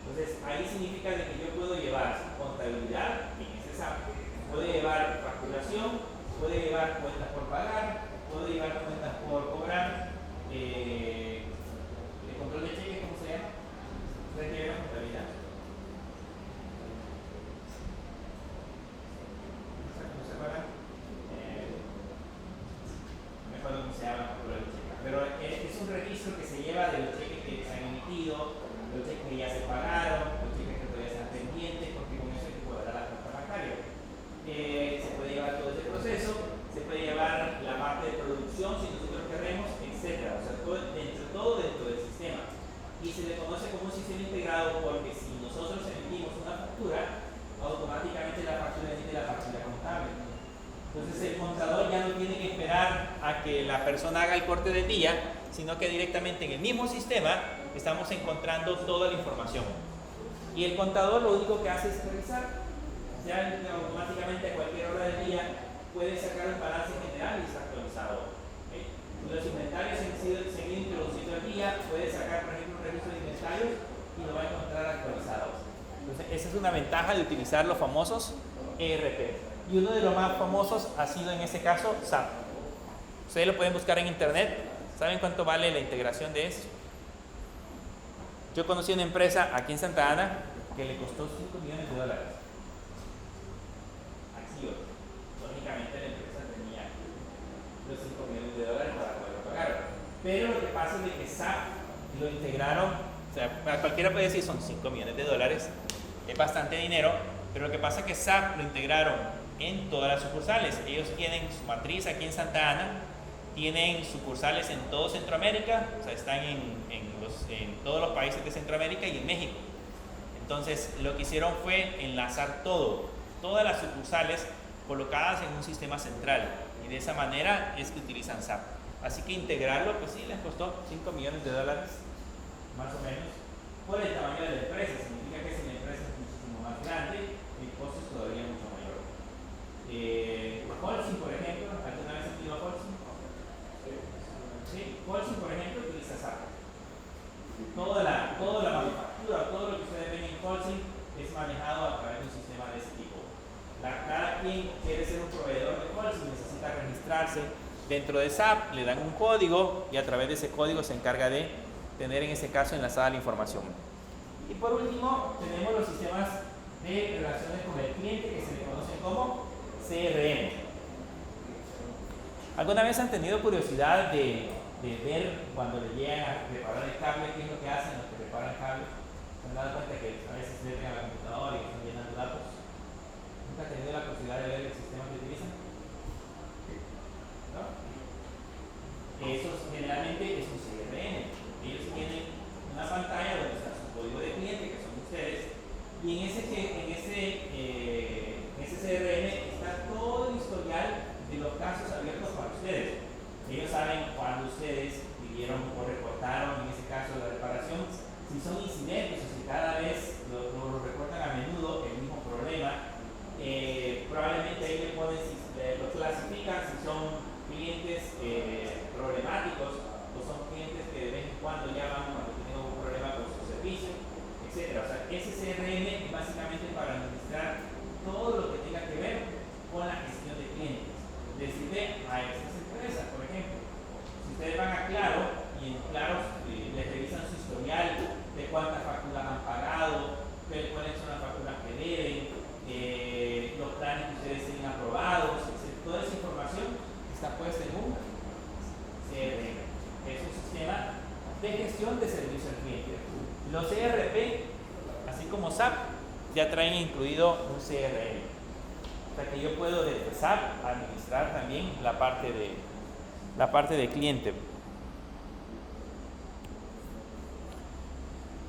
Entonces, ahí significa de que yo puedo llevar contabilidad en ese SAP, puedo llevar facturación, puedo llevar cuentas por pagar, puedo llevar cuentas por cobrar, el control de cheques, ¿cómo se llama? ¿Ustedes llevan contabilidad? ¿No se acuerdan? No me acuerdo cómo se llama el control de cheques, pero es un registro que se lleva de los cheques que se han emitido, los cheques que ya se pagaron, los cheques que todavía están pendientes, porque con eso hay que cuadrar la cuenta bancaria. Se puede llevar todo ese proceso, se puede llevar la parte de producción si nosotros queremos, etc. O sea, todo dentro del sistema. Y se le conoce como un sistema integrado porque si nosotros emitimos una factura, automáticamente la factura emite la factura contable. Entonces el contador ya no tiene que esperar a que la persona haga el corte del día, sino que directamente en el mismo sistema estamos encontrando toda la información. Y el contador lo único que hace es revisar. Ya automáticamente a cualquier hora del día puede sacar un balance general y está actualizado. ¿Okay? Los inventarios se han seguido introduciendo al día, puede sacar, por ejemplo, un registro de inventarios y lo va a encontrar actualizado. Entonces, esa es una ventaja de utilizar los famosos ERP. Y uno de los más famosos ha sido en este caso SAP. Ustedes lo pueden buscar en internet. ¿Saben cuánto vale la integración de eso? Yo conocí una empresa aquí en Santa Ana que le costó $5 millones. Acción. Lógicamente la empresa tenía los $5 millones para poderlo pagar. Pero lo que pasa es que SAP lo integraron, o sea, para cualquiera puede decir son $5 millones, es bastante dinero, pero lo que pasa es que SAP lo integraron en todas las sucursales. Ellos tienen su matriz aquí en Santa Ana, tienen sucursales en todo Centroamérica, o sea, están en todos los países de Centroamérica y en México. Entonces, lo que hicieron fue enlazar todas las sucursales colocadas en un sistema central, y de esa manera es que utilizan SAP. Así que integrarlo, pues sí, les costó $5 millones, más o menos, por el tamaño de la empresa. Significa que si la empresa es muchísimo más grande, el costo es todavía mucho mayor. Holcim, por ejemplo, ¿alguna vez han ido a Holcim? Sí, Holcim, por ejemplo, utiliza SAP. Toda la manufactura, todo lo que ustedes ven en Holcim es manejado a través de un sistema de ese tipo. Cada quien quiere ser un proveedor de Holcim, necesita registrarse dentro de SAP, le dan un código y a través de ese código se encarga de tener en ese caso enlazada la información. Y por último, tenemos los sistemas de relaciones con el cliente que se le conocen como CRM. ¿Alguna vez han tenido curiosidad de ver cuando le llegan a reparar el cable, qué es lo que hacen los que reparan el cable? ¿Se han dado cuenta que a veces meten a la computadora y están llenando datos? ¿Nunca han tenido la posibilidad de ver el sistema que utilizan? ¿No? Eso generalmente es un CRM. Ellos tienen una pantalla donde está su código de cliente, que son ustedes, y en ese CRM está todo el historial de los casos abiertos para ustedes. Ellos saben cuando ustedes pidieron o reportaron, en ese caso, la reparación, si son incidentes o si cada vez lo reportan a menudo el mismo problema. Probablemente ahí le ponen, lo clasifican si son clientes problemáticos o son clientes que de vez en cuando llaman cuando tienen algún problema con su servicio, etc. O sea, ese CRM es básicamente para administrar todo lo que tenga que ver con la gestión de clientes. Decirle a estas empresas, por ejemplo, si ustedes van a Claro y en Claro les revisan su historial de cuántas facturas han pagado, cuáles son las facturas que deben, los planes que ustedes tienen aprobados, etc. Toda esa información está puesta en un CRM. Es un sistema de gestión de servicio al cliente. Los ERP, así como SAP, ya traen incluido un CRM. O sea que yo puedo desde SAP administrar también la parte de cliente.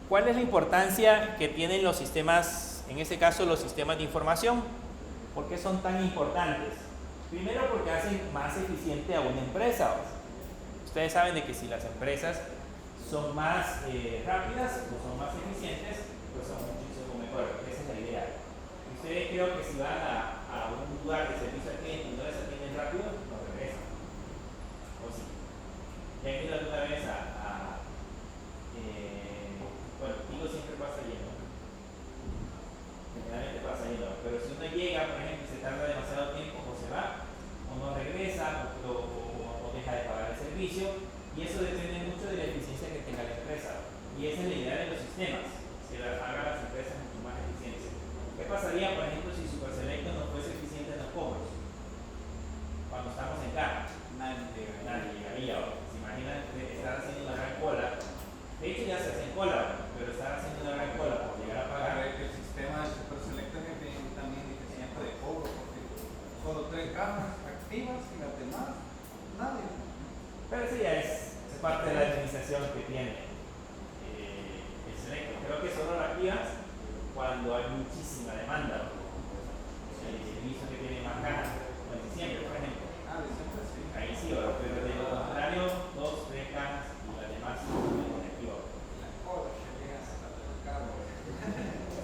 ¿Cuál es la importancia que tienen los sistemas, en este caso los sistemas de información? ¿Por qué son tan importantes? Primero porque hacen más eficiente a una empresa. Ustedes saben de que si las empresas son más rápidas o son más eficientes, pues son muchísimo mejor. Esa es la idea. Ustedes creo que si van a un lugar de servicio al cliente y no les atienden rápido, no regresan. ¿O sí? ¿Ya han ido alguna vez bueno, digo siempre pasa lleno. Generalmente pasa lleno. Pero si uno llega, por ejemplo, y se tarda demasiado tiempo, o se va, o no regresa, o deja de pagar el servicio, y eso depende mucho de la eficiencia que tenga la empresa. Y esa es la idea de los sistemas, que haga las empresas mucho más eficientes. ¿Qué pasaría, por ejemplo, si Superselecto no fuese eficiente en los cobros? Cuando estamos en caja, nadie llegaría. ¿Se imaginan estar haciendo una gran cola? De hecho ya se hace en cola, pero estar haciendo una gran cola por llegar a pagar. El sistema de Superselecto es también deficiente de cobro, porque solo 3 cajas activas y las demás, nadie. Pero eso ya es parte de la administración que tiene el Selecto. Creo que solo lo activas cuando hay muchísima demanda. El servicio que tiene más ganas, como en diciembre, por ejemplo. Diciembre sí. Ahí sí, pero de lo contrario, 2, 3 cajas y las demás no activo. La cola que llega hasta el carro.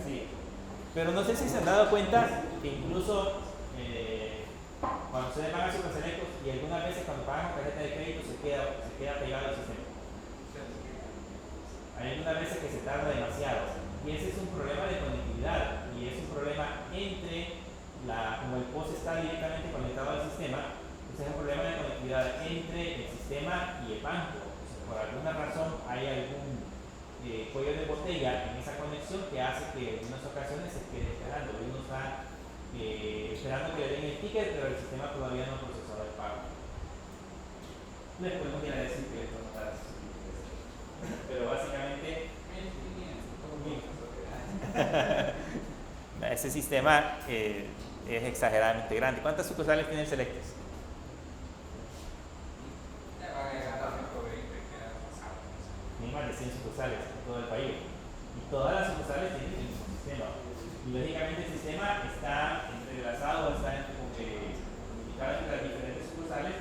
Sí. Pero no sé si se han dado cuenta que incluso cuando ustedes van a Superselectos y algunas veces cuando pagan con tarjeta de crédito se queda pegado al sistema. Hay algunas veces que se tarda demasiado. Y ese es un problema de conectividad. Y es un problema entre como el POS está directamente conectado al sistema, pues es un problema de conectividad entre el sistema y el banco. O sea, por alguna razón hay algún cuello de botella en esa conexión que hace que en unas ocasiones se quede esperando. Uno está esperando que le den el ticket, pero el sistema todavía no ha procesado el pago. Les podemos ir a decir que les vamos a dar esos tickets. Pero básicamente ese sistema es exageradamente grande. ¿Cuántas sucursales tienen Selectos? Ya va a llegar a 120 que era pasado. Tienen más de 100 sucursales en todo el país. Y todas las sucursales tienen el mismo sistema. Y lógicamente el sistema está entrelazado, está comunicado entre las diferentes sucursales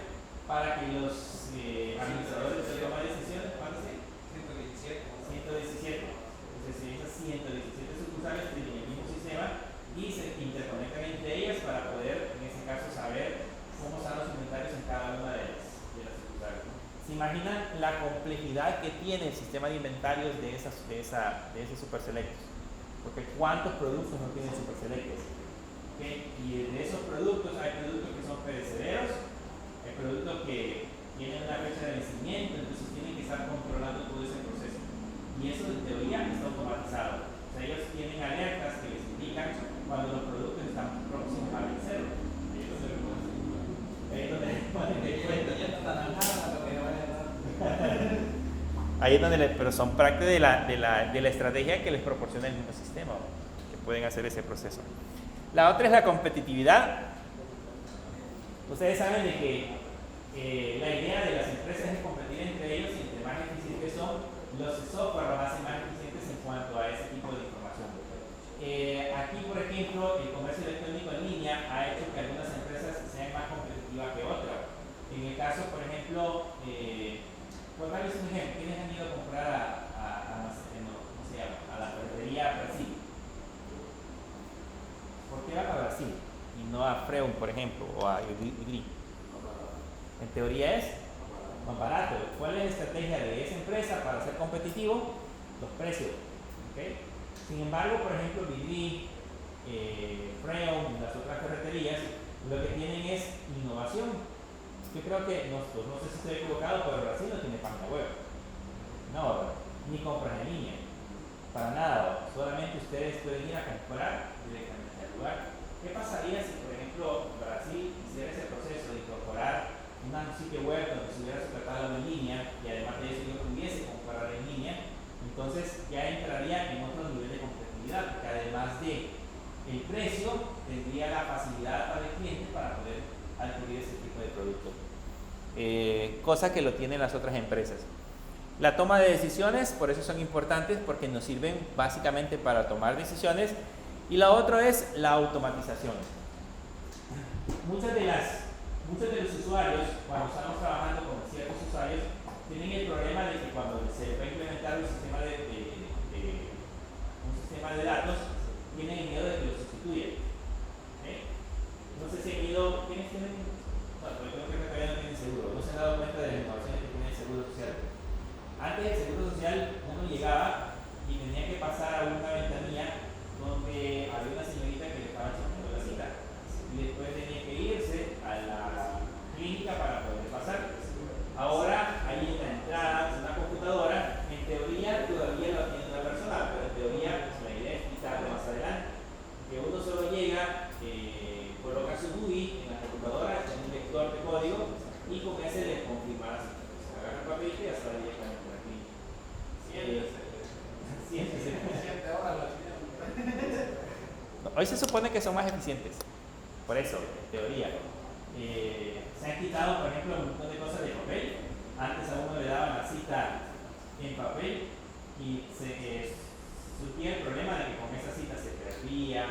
para que los administradores de toma de decisiones, ¿cuántos hay? 117. Entonces, esas 117 sucursales tienen el mismo sistema y se interconectan entre ellas para poder, en ese caso, saber cómo están los inventarios en cada una de las sucursales. ¿Se imaginan la complejidad que tiene el sistema de inventarios de esos Superselectos? Porque ¿cuántos productos no tienen Superselectos? ¿Okay? Y de esos productos hay productos que son perecederos, hay productos que tienen una fecha de vencimiento, entonces tienen que estar controlando todo ese proceso. Y eso en teoría está automatizado. O sea, ellos tienen alertas que les indican cuando los productos están próximos a vencer. Ahí es donde ponen el cuento. Ahí es donde pero son parte de la estrategia que les proporciona el mismo sistema, que pueden hacer ese proceso. La otra es la competitividad. Ustedes saben de que la idea de las empresas es competir entre ellos y entre más eficientes son, los software los hacen más eficientes en cuanto a ese tipo de información. Aquí, por ejemplo, el comercio electrónico en línea ha hecho que algunas empresas sean más competitivas que otras. En el caso, por ejemplo, por darles un ejemplo, ¿quiénes han ido a comprar ¿cómo se llama? A la ferretería Brasil? ¿Por qué van a Brasil y no a Freun, por ejemplo, o a Igri? En teoría es más barato. ¿Cuál es la estrategia de esa empresa para ser competitivo? Los precios. ¿Okay? Sin embargo, por ejemplo, Vidri, Freon y las otras ferreterías lo que tienen es innovación. Yo creo que, no sé si estoy equivocado, pero Brasil no tiene página web. No, ni compras en línea. Para nada, solamente ustedes pueden ir a comprar directamente al lugar. ¿Qué pasaría si, por ejemplo, Brasil hiciera ese proceso de incorporar un sitio web donde se hubiera su catálogo en línea y además de eso yo pudiese comprar en línea? Entonces ya entraría en otro nivel de competitividad, porque además de el precio, tendría la facilidad para el cliente para poder adquirir ese tipo de producto. Cosa que lo tienen las otras empresas. La toma de decisiones, por eso son importantes, porque nos sirven básicamente para tomar decisiones. Y la otra es la automatización. Muchos de los usuarios, cuando estamos trabajando con ciertos usuarios, tienen el problema de que cuando se va a implementar un sistema de datos, tienen el miedo de que lo sustituyan. No sé si han ido, ¿quiénes tienen? No, pero creo que todavía no tienen seguro. No se han dado cuenta de las innovaciones que tiene el seguro social. Antes del seguro social, uno llegaba y tenía que pasar a una ventanilla donde había una señorita que le estaba chequeando la cita. Y después tenía que irse a la clínica para poder pasar. Ahora hay una entrada, una computadora. En teoría todavía lo tiene una persona, pero en teoría la idea es quitarlo más adelante. Que uno solo llega, coloca su DUI en la computadora, tiene un lector de código y con ese le confirma la cita. Se agarra el papelito y ya está directamente por aquí. Siéntese. Hoy se supone que son más eficientes. Por eso, en teoría. Se han quitado, por ejemplo, un montón de cosas de papel. Antes a uno le daban la cita en papel y surgía el problema de que con esa cita se perdía,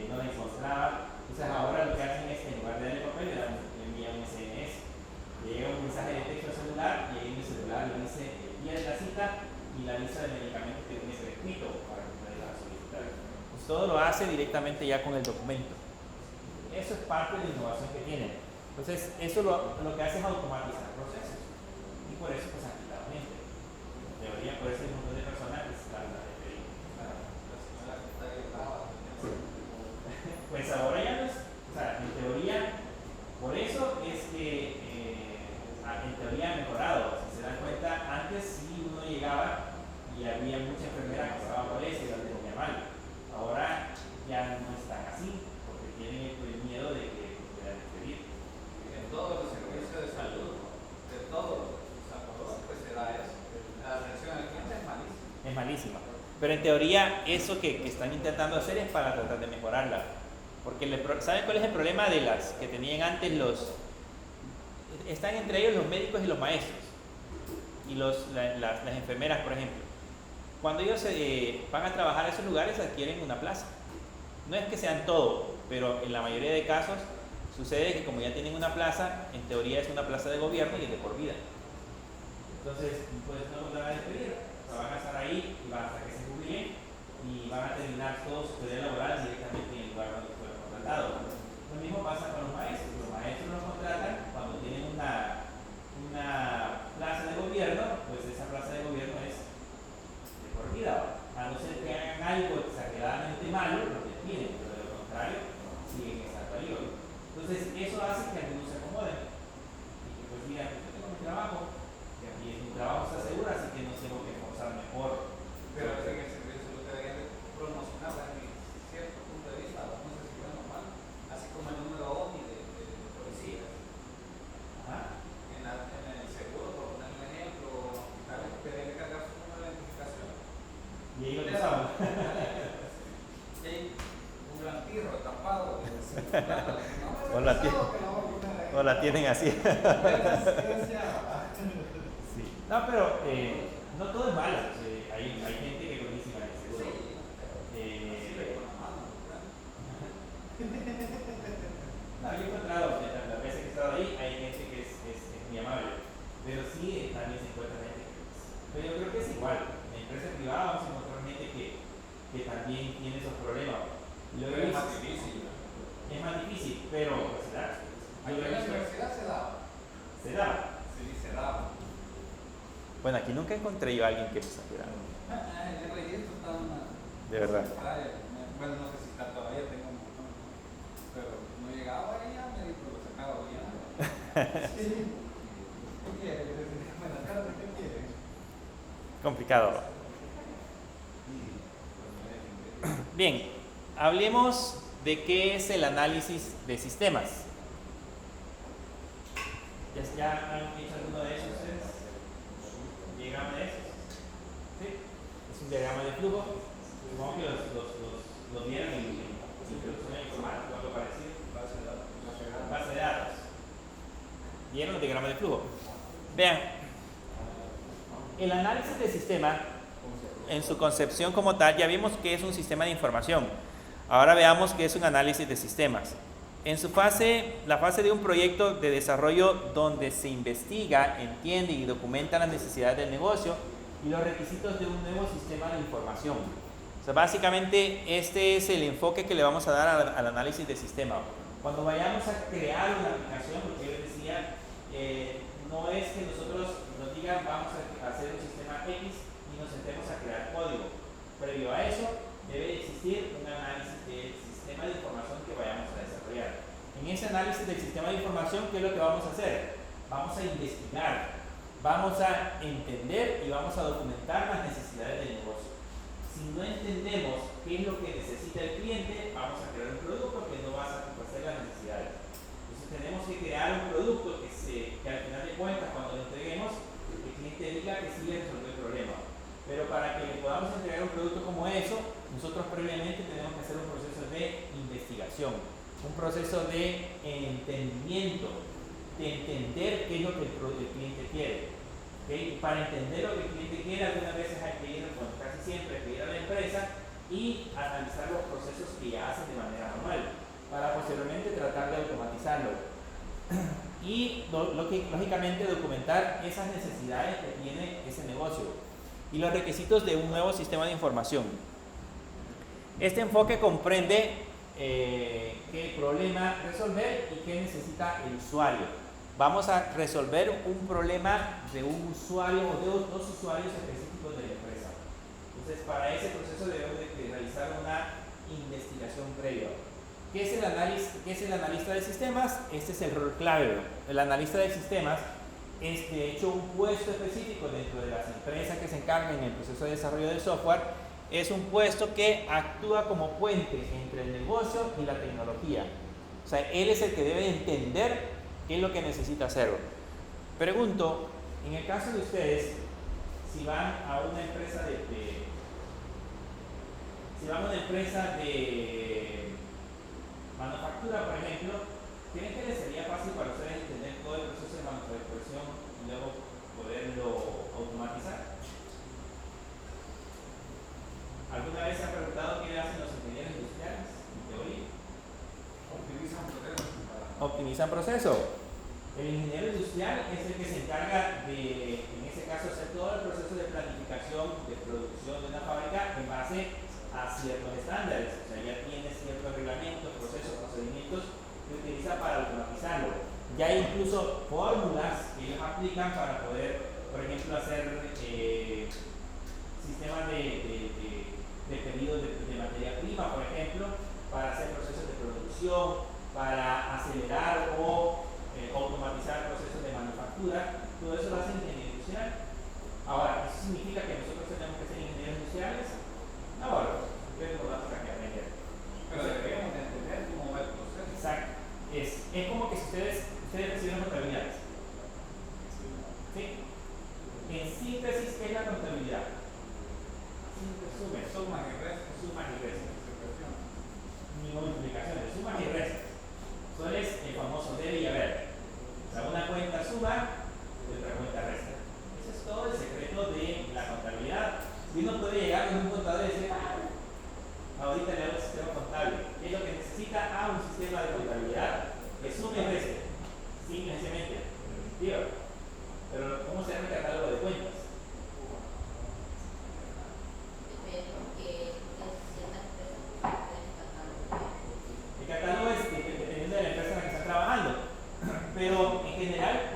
no la encontraba. Entonces ahora lo que hacen es que en lugar de darle papel le envían un SMS. Le llega un mensaje de texto al celular y ahí en el celular le dice el día de la cita y la lista de medicamentos que tiene escrito para que pueda solicitar. Pues todo lo hace directamente ya con el documento. Eso es parte de la innovación que tienen. Entonces, eso lo que hace es automatizar procesos. Y por eso pues han quitado gente. En teoría, por eso hay un montón de personas que están en la DPI. Pues ahora ya no es, o sea, en teoría, por eso es que en teoría ha mejorado. Si se dan cuenta, antes sí uno llegaba y había mucha enfermera que estaba por eso y la tenía mal. Ahora ya no están así, porque tienen el miedo de que puedan despedir. En todos los servicios de salud, de todos los pues se da eso. La atención al cliente es malísima. Es malísima. Pero en teoría, eso que están intentando hacer es para tratar de mejorarla. Porque ¿saben cuál es el problema de las que tenían antes están entre ellos los médicos y los maestros y las enfermeras, por ejemplo? Cuando ellos van a trabajar a esos lugares adquieren una plaza. No es que sean todos, pero en la mayoría de casos sucede que como ya tienen una plaza, en teoría es una plaza de gobierno y es de por vida. Entonces, pues no los van a despedir, o sea, van a estar ahí y van hasta que se jubilen y van a terminar todo su vida laboral directamente en el lugar donde fueron contratados. Lo mismo pasa con los maestros. Los maestros los contratan cuando tienen una plaza de gobierno, pues esa plaza de gobierno es de por vida. A no ser que hagan algo exageradamente malo, lo despiden, pero de lo contrario, siguen estando ahí hoy. Entonces, eso hace que algunos se acomoden. Y que pues mira, yo tengo mi trabajo, y aquí mi trabajo está seguro, así que no tengo que esforzarme por. Pero en el servicio lo que deberían de promocionar desde cierto punto de vista, no sé si bueno o mal, así como el número OMI de policías. Ajá. En el seguro, por poner un ejemplo, hospitales que deben cargar su número de identificación. Y ahí lo que saben. Y hay un gran tirro tapado. O la tienen así. Sí. No, pero no todo es malo. Hay gente que es buenísima en el seguro. No, yo he encontrado, las veces que he estado ahí, hay gente que es muy amable. Pero sí, también se encuentra gente que es. Pero yo creo que es igual. En la empresa privada vamos a encontrar gente que también tiene esos problemas. Es más difícil. Es más difícil, pero pues se da. Aquí en la universidad se daba. Se da. Sí, se daba. Bueno, aquí nunca encontré yo a alguien que me exagerara. En el registro está una. De verdad. Bueno, no sé si está todavía, tengo un montón. Pero no llegaba ahí, ya me dijo, lo sacaba ya. Sí. ¿Qué quiere? Buenas tardes, ¿qué quiere? Complicado. Bien, hablemos de qué es el análisis de sistemas. ¿Ya han hecho alguno de esos ustedes? ¿Diagrama de esos? ¿Sí? Es un diagrama de flujo. Supongo que los vieron en introducción a informática o algo parecido. Base de datos. ¿Vieron el diagrama de flujo? Vean, el análisis de sistema, en su concepción como tal, ya vimos que es un sistema de información. Ahora veamos qué es un análisis de sistemas. En su fase, la fase de un proyecto de desarrollo donde se investiga, entiende y documenta las necesidades del negocio y los requisitos de un nuevo sistema de información. O sea, básicamente este es el enfoque que le vamos a dar al análisis de sistema. Cuando vayamos a crear una aplicación, porque yo les decía, no es que nosotros nos digan vamos a hacer un sistema X y nos sentemos a crear código. Previo a eso, debe existir un análisis del sistema de información que vayamos a desarrollar. En ese análisis del sistema de información, ¿qué es lo que vamos a hacer? Vamos a investigar, vamos a entender y vamos a documentar las necesidades del negocio. Si no entendemos qué es lo que necesita el cliente, vamos a crear un producto que no va a satisfacer las necesidades. Entonces tenemos que crear un producto que al final de cuentas, cuando lo entreguemos, el cliente diga que sí le resolvió el problema. Pero para que le podamos entregar un producto como eso, nosotros previamente tenemos que hacer un proceso de investigación, un proceso de entendimiento, de entender qué es lo que el cliente quiere. ¿Okay? Para entender lo que el cliente quiere, algunas veces hay que ir, bueno, casi siempre hay que ir a la empresa y analizar los procesos que ya hacen de manera manual, para posteriormente tratar de automatizarlo. Y lógicamente documentar esas necesidades que tiene ese negocio y los requisitos de un nuevo sistema de información. Este enfoque comprende qué problema resolver y qué necesita el usuario. Vamos a resolver un problema de un usuario o de dos usuarios específicos de la empresa. Entonces, para ese proceso debemos de realizar una investigación previa. ¿Qué es el analista de sistemas? Este es el rol clave. El analista de sistemas es de hecho un puesto específico dentro de las empresas que se encargan en el proceso de desarrollo del software. Es un puesto que actúa como puente entre el negocio y la tecnología. O sea, él es el que debe entender qué es lo que necesita hacer. Pregunto, en el caso de ustedes, si van a una empresa de manufactura, por ejemplo, ¿creen que les sería fácil para ustedes entender todo el proceso de manufacturación y luego poderlo automatizar? ¿Alguna vez se han preguntado qué hacen los ingenieros industriales en teoría? Optimizan procesos. El ingeniero industrial es el que se encarga de, en ese caso, hacer todo el proceso de planificación de producción de una fábrica en base a ciertos estándares. O sea, ya tiene ciertos reglamentos, procesos, procedimientos que utiliza para automatizarlo. Ya hay incluso fórmulas que ellos aplican para poder, por ejemplo, hacer sistemas de pedido de materia prima, por ejemplo, para hacer procesos de producción, para acelerar o automatizar procesos de manufactura. Todo eso lo hace el ingeniero industrial. Ahora, ¿eso significa que nosotros tenemos que ser ingenieros industriales? No, bueno, ustedes lo van a aprender. Pero deberíamos entender cómo va el proceso. Exacto. Es como que si ustedes recibieron contabilidades. ¿Sí? En síntesis, ¿qué es la contabilidad? Sumas y restas. Sumas y restas. Ni multiplicaciones, sumas y restas. Eso es el famoso debe y haber. O sea, una cuenta suma y otra cuenta resta. Eso es todo el secreto de la contabilidad. Y uno puede llegar con un contador y decir, ahorita le hago el sistema contable. ¿Qué es lo que necesita? Un sistema de contabilidad que sume y reste. Simplemente. Pero ¿cómo se llama el catálogo de cuentas? El catálogo es dependiendo de la empresa en la que están trabajando. Pero en general,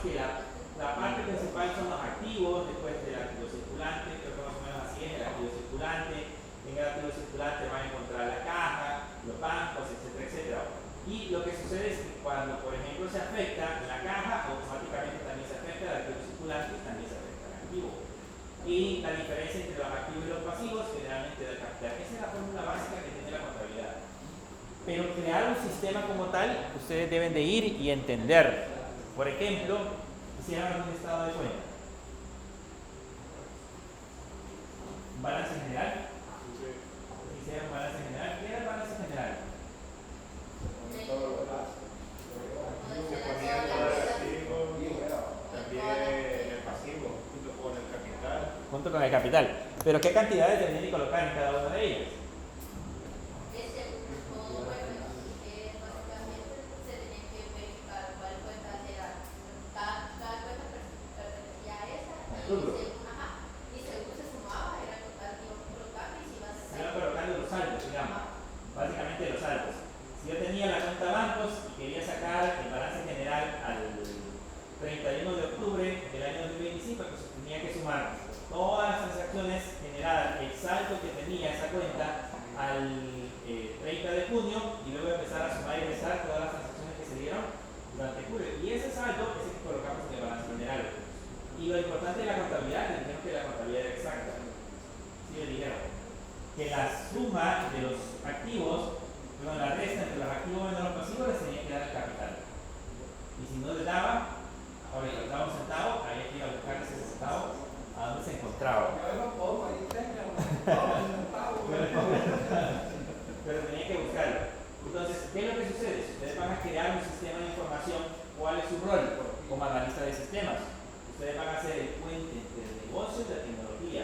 que la parte principal son los activos, después del activo circulante, creo que más o menos así es el activo circulante. En el activo circulante van a encontrar la caja, los bancos, etcétera, etcétera. Y lo que sucede es que cuando, por ejemplo, se afecta la caja, automáticamente también se afecta el activo circulante y también se afecta el activo. Y la diferencia entre los activos y los pasivos generalmente da capital. Esa es la fórmula básica que tiene la contabilidad. Pero crear un sistema como tal, ustedes deben de ir y entender. Por ejemplo, hicieron un estado de cuenta. ¿Un balance general? Hicieron un balance general. ¿Qué era el balance general? Se ponía todo el activo, también el pasivo, junto con el capital. Junto con el capital. Pero ¿qué cantidades tenían que colocar en cada una de ellas? Y según se sumaba, era total que iba colocando y se iba a Se hacer. iban colocando los saldos, digamos. Básicamente los saldos. Si yo tenía la cuenta bancos y quería sacar el balance general al 31 de octubre del año 2025, entonces tenía que sumar todas las transacciones generadas, el saldo que tenía esa cuenta al 30 de junio y luego empezar a sumar y restar todas las transacciones que se dieron durante julio. Y ese saldo es el que colocamos en el balance general. Y lo importante de la contabilidad, le dijeron que la contabilidad era exacta. Sí, le dijeron que la suma de los activos, perdón, la resta entre los activos menos los pasivos les tenía que dar el capital. Y si no les daba, ahora le daba un centavo, había que ir a buscar ese centavo a dónde se encontraba. Yo lo pongo ahí, tengo Pero tenía que buscarlo. Entonces, ¿qué es lo que sucede? Si ustedes van a crear un sistema de información, ¿cuál es su rol como analista de sistemas? Ustedes van a ser el puente entre el negocio y la tecnología.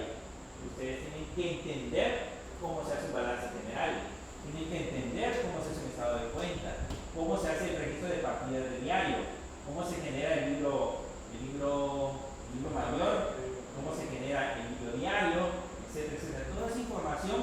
Ustedes tienen que entender cómo se hace un balance general, tienen que entender cómo se hace un estado de cuenta, cómo se hace el registro de partidas de diario, cómo se genera el libro mayor, cómo se genera el libro diario, etcétera, etcétera. Toda esa información,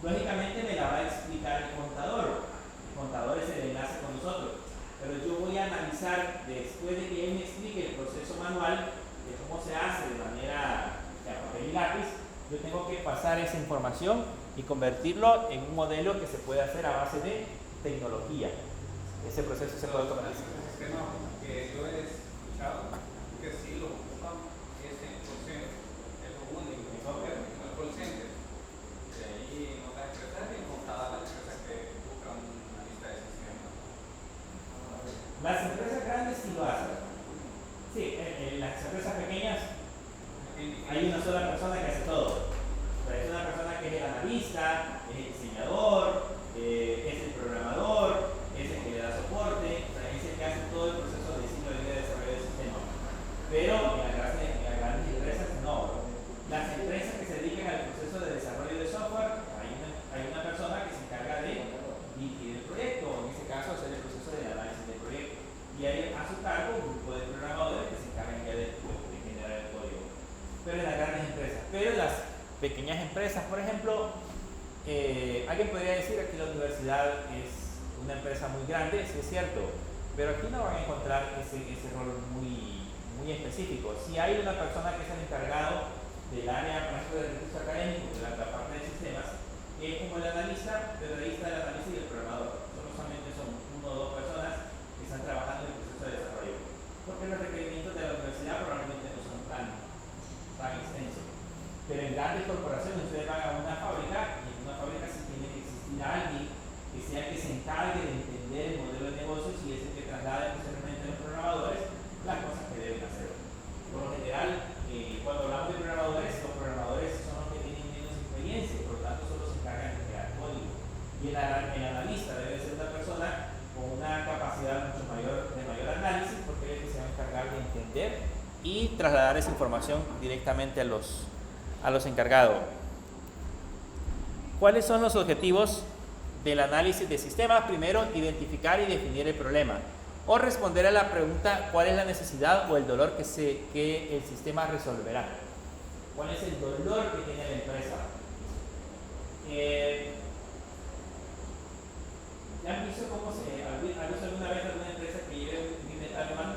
lógicamente, me la va a explicar el contador. El contador es el enlace con nosotros. Pero yo voy a analizar, después de que él me explique el proceso manual, de cómo se hace de manera de papel y lápiz, yo tengo que pasar esa información y convertirlo en un modelo que se puede hacer a base de tecnología. Ese proceso se puede automatizar. El sistema que yo he escuchado que sí lo ocupan es el call center, es lo único que no es el call center. De ahí no está empresas y no está la empresa que busca una lista de sistemas. Las empresas grandes sí lo hacen. Sí, en las empresas pequeñas hay una sola persona que hace todo. O sea, es una persona que es el analista, es el diseñador, es el programador, es el que le da soporte, o sea, es el que hace todo el proceso de diseño y de desarrollo del sistema. Pero en las grandes empresas no. Las empresas que se dedican al proceso de desarrollo de software, hay una persona que se encarga de dirigir el proyecto, o en este caso hacer el proceso de análisis del proyecto. Y hay a su cargo un grupo de programadores que se encargan ya de generar el código. Pero en las grandes empresas. Pero en las pequeñas empresas, por ejemplo, alguien podría decir que la universidad es una empresa muy grande, sí es cierto, pero aquí no van a encontrar ese rol muy específico. Si hay una persona que es el encargado del área, por ejemplo, del registro académico, de la parte de sistemas, es como el analista, pero ahí está el analista y el programador. Solamente son una o dos personas que están trabajando en el proceso de desarrollo. Porque los requerimientos de la universidad probablemente no son tan extensos. Pero en grandes corporaciones ustedes van a una fábrica y en una fábrica sí tiene que existir alguien que sea el que se encargue de entender el modelo de negocios y es el que traslade posteriormente a los programadores las cosas que deben hacer. Por lo general, cuando hablamos de programadores, los programadores son los que tienen menos experiencia, por lo tanto solo se encargan de crear código. Y el analista debe ser una persona con una capacidad mucho mayor de mayor análisis porque es el que se va a encargar de entender y trasladar esa información directamente a los encargados. ¿Cuáles son los objetivos del análisis de sistemas? Primero, identificar y definir el problema o responder a la pregunta ¿cuál es la necesidad o el dolor que el sistema resolverá? ¿Cuál es el dolor que tiene la empresa? ¿Ya han visto cómo ¿han visto alguna vez alguna empresa que lleve un inventario humano?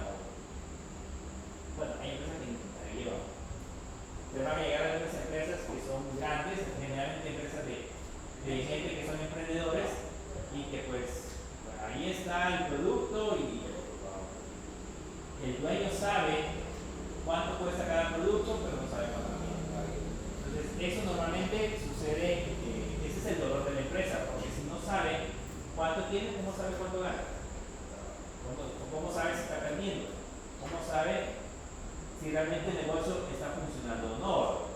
usted va a llegar a unas empresas que son grandes, generalmente empresas de gente que son emprendedores y que pues ahí está el producto y el dueño sabe cuánto cuesta cada producto, pero no sabe cuánto tiene. Entonces, eso normalmente sucede, ese es el dolor de la empresa, porque si no sabe cuánto tiene, ¿cómo sabe cuánto gana? ¿Cómo sabe si está perdiendo? ¿Cómo sabe si realmente el negocio está funcionando o no?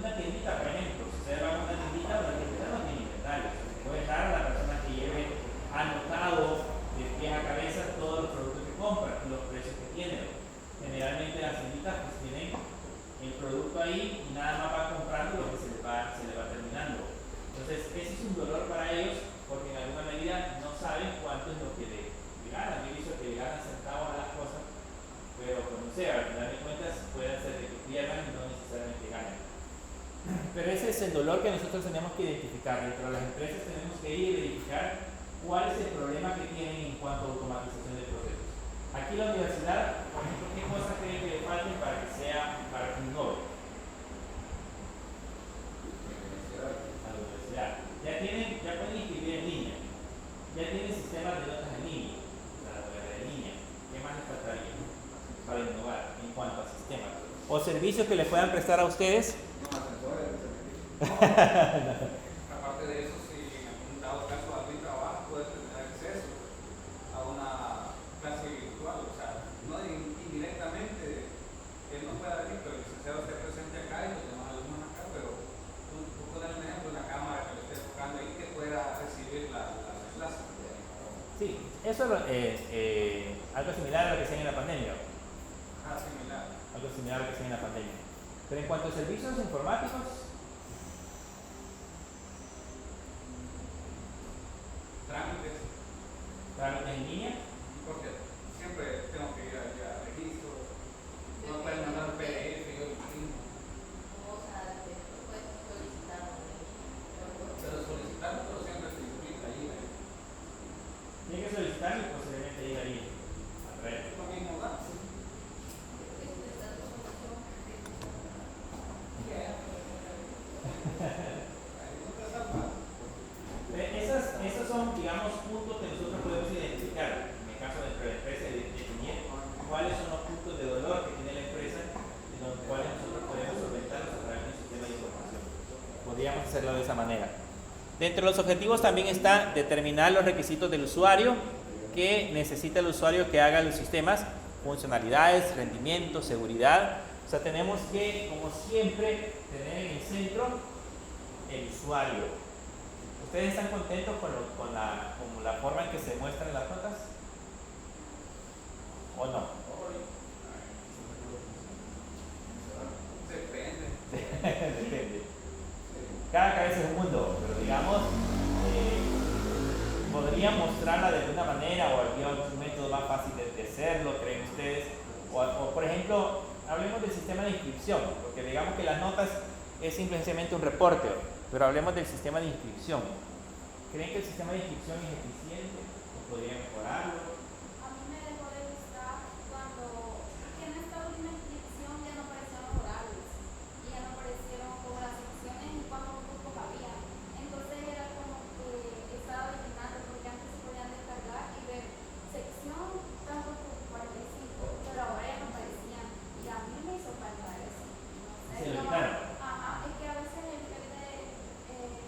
Una tiendita, por ejemplo, si usted va a una tiendita no tiene inventario. Se puede dar a la persona que lleve anotado de pies a cabeza todos los productos que compra y los precios que tienen. Generalmente las tienditas pues tienen el producto ahí y nada más va comprando lo que se le va terminando. Entonces, ese es un dolor para ellos porque en alguna medida no saben cuánto es lo que le ganan. Yo he visto que le ganan centavos a las cosas, pero pues no sé, al final de cuentas puede ser de que pierdan y no necesariamente ganen. Pero ese es el dolor que nosotros tenemos que identificar. Dentro de las empresas tenemos que ir a verificar cuál es el problema que tienen en cuanto a automatización de procesos. Aquí la universidad, por ejemplo, ¿qué cosas creen que le falten para que innove? A la universidad. Ya pueden inscribir en línea. Ya tienen sistemas de notas en línea. En línea. ¿Qué más les faltaría para innovar en cuanto a sistemas? O servicios que les puedan prestar a ustedes. Aparte de eso, si en algún dado caso algún trabajo puede tener acceso a una clase virtual, o sea, no indirectamente, él no puede venir, pero el licenciado esté presente acá y los demás alumnos acá, pero tú pones un ejemplo, una cámara que le esté tocando ahí que pueda recibir la clase. Sí, eso es algo similar a lo que hacían en la pandemia. Similar. Algo similar a lo que hacían en la pandemia. Pero en cuanto a servicios informáticos, trámites en línea, porque siempre tengo que ir allá al registro, no pueden mandar un PDF y yo lo imprimo. Pero solicitarlo, pero siempre se implica ahí. tiene que solicitarlo y posiblemente ir ahí a traer. Lo mismo da. Esos son, digamos, puntos que nosotros podemos identificar. En el caso de nuestra empresa, definir cuáles son los puntos de dolor que tiene la empresa en los cuales nosotros podemos solventarlos a través de un sistema de información. Podríamos hacerlo de esa manera. Dentro de los objetivos también está determinar los requisitos del usuario, que necesita el usuario que haga los sistemas, funcionalidades, rendimiento, seguridad. O sea, tenemos que, como siempre, tener en el centro el usuario. ¿Ustedes están contentos con la forma en que se muestran las notas? ¿O no? Depende. Cada cabeza es un mundo, pero digamos, podría mostrarla de alguna manera o había un método más fácil de hacerlo, ¿creen ustedes? O por ejemplo, hablemos del sistema de inscripción, porque digamos que las notas es simplemente un reporte, pero hablemos del sistema de inscripción. ¿Creen que el sistema de inscripción es eficiente o podría mejorarlo? A mí me dejó de gustar cuando en esta última inscripción ya no aparecieron horarios y ya no aparecieron como las secciones y cuántos grupos había. Entonces era como que estaba originando porque antes se podían descargar y ver sección tanto por 45, pero ahora ya no aparecían y a mí me hizo falta eso. No sé, ¿Se lo quitaron? ajá, es que a veces el de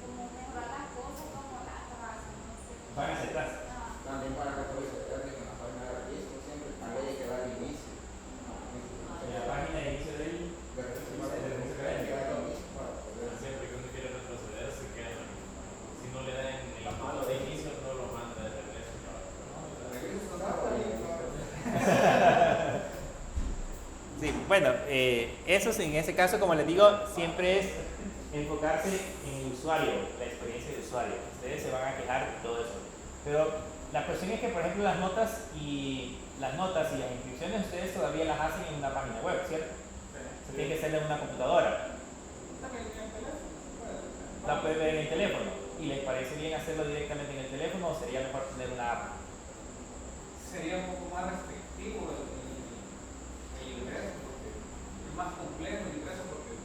como mejorar las cosas como la raza, no sé. Van hacia atrás. También para que todo se vea que en la página de registro siempre hay que dar inicio. En la página de inicio del De registro hay que dar inicio para poder hacer. Siempre que uno quiere retroceder se queda. Si no le dan en el palo de inicio, no lo manda de regreso. El registro está por ahí. Sí, bueno, eso en ese caso, como les digo, siempre es enfocarse en el usuario, la experiencia del usuario. Ustedes se van a quejar de todo eso. Pero la cuestión es que, por ejemplo, las notas y las inscripciones ustedes todavía las hacen en una página web, ¿cierto? Se tiene que hacerla en una computadora. La pueden ver en el teléfono. ¿Y les parece bien hacerlo directamente en el teléfono o sería mejor tener una app? Sería un poco más restrictivo el ingreso, porque es más complejo el ingreso, porque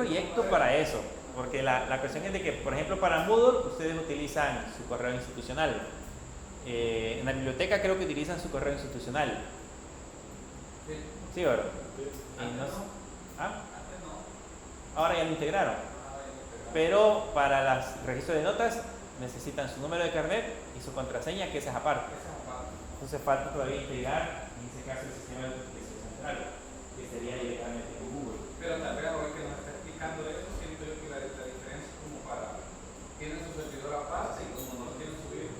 proyecto para eso, porque la cuestión es de que, por ejemplo, para Moodle ustedes utilizan su correo institucional. En la biblioteca creo que utilizan su correo institucional. Sí. Sí, ¿verdad? Antes No- no. ¿Ah? Antes no. Ahora ya lo integraron. Pero para los registros de notas necesitan su número de carnet y su contraseña, que esa es aparte. Esa es aparte. Entonces falta todavía integrar, en ese caso, el sistema de notificación central, que sería directamente con Google. Pero tal vez ahora que nos está explicando eso, siento yo que la diferencia es como para, tienen su servidor aparte y como no lo tienen subido.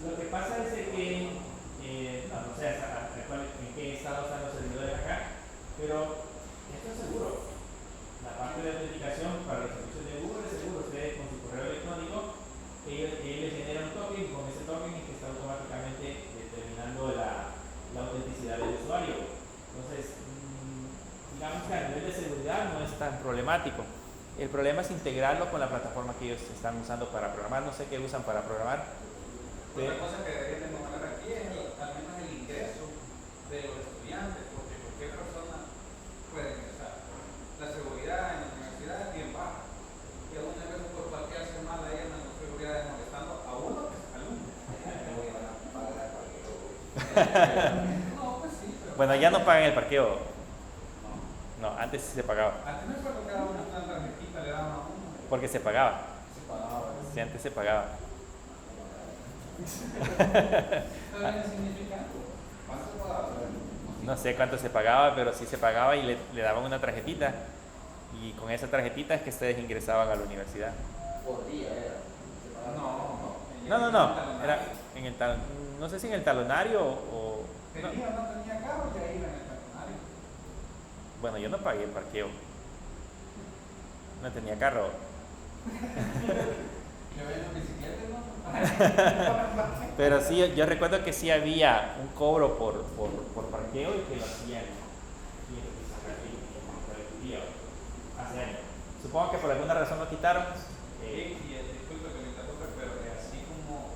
Lo que pasa es de que, no sé en qué estado están los servidores acá, pero esto es seguro. La parte de autenticación para los servicios de Google es seguro. Ustedes con su correo electrónico, ellos generan un token y con ese token es que está automáticamente determinando la autenticidad del usuario. Entonces, digamos que a nivel de seguridad no es tan problemático. El problema es integrarlo con la plataforma que ellos están usando para programar. No sé qué usan para programar. Otra cosa que deberían de mejorar aquí es al menos el ingreso de los estudiantes, porque cualquier persona puede ingresar. La seguridad en la universidad es bien baja. Y algunas veces por parquearse mal ahí en las seguridades molestando a uno que es alumno. No, pues sí, pero Bueno, ya no pagan el parqueo. No, antes sí se pagaba. antes me acuerdo que daba una tarjetita, le daban a uno. Porque se pagaba. Se pagaba. Sí, antes se pagaba. ¿Todavía es significante? ¿Cuánto se pagaba? No sé cuánto se pagaba, pero sí se pagaba y le daban una tarjetita. Y con esa tarjetita es que ustedes ingresaban a la universidad. Por día era. Se pagaba. No. Era en el no sé si en el talonario o. No. Tenía o no tenía carro, ya iba en el talonario. Bueno, yo no pagué el parqueo. No tenía carro. Yo vengo en bicicleta, ¿no? Pero sí, yo recuerdo que sí había un cobro por parqueo y que lo hacían hace años. Supongo que por alguna razón lo quitaron. Disculpe que me interrumpa, pero así como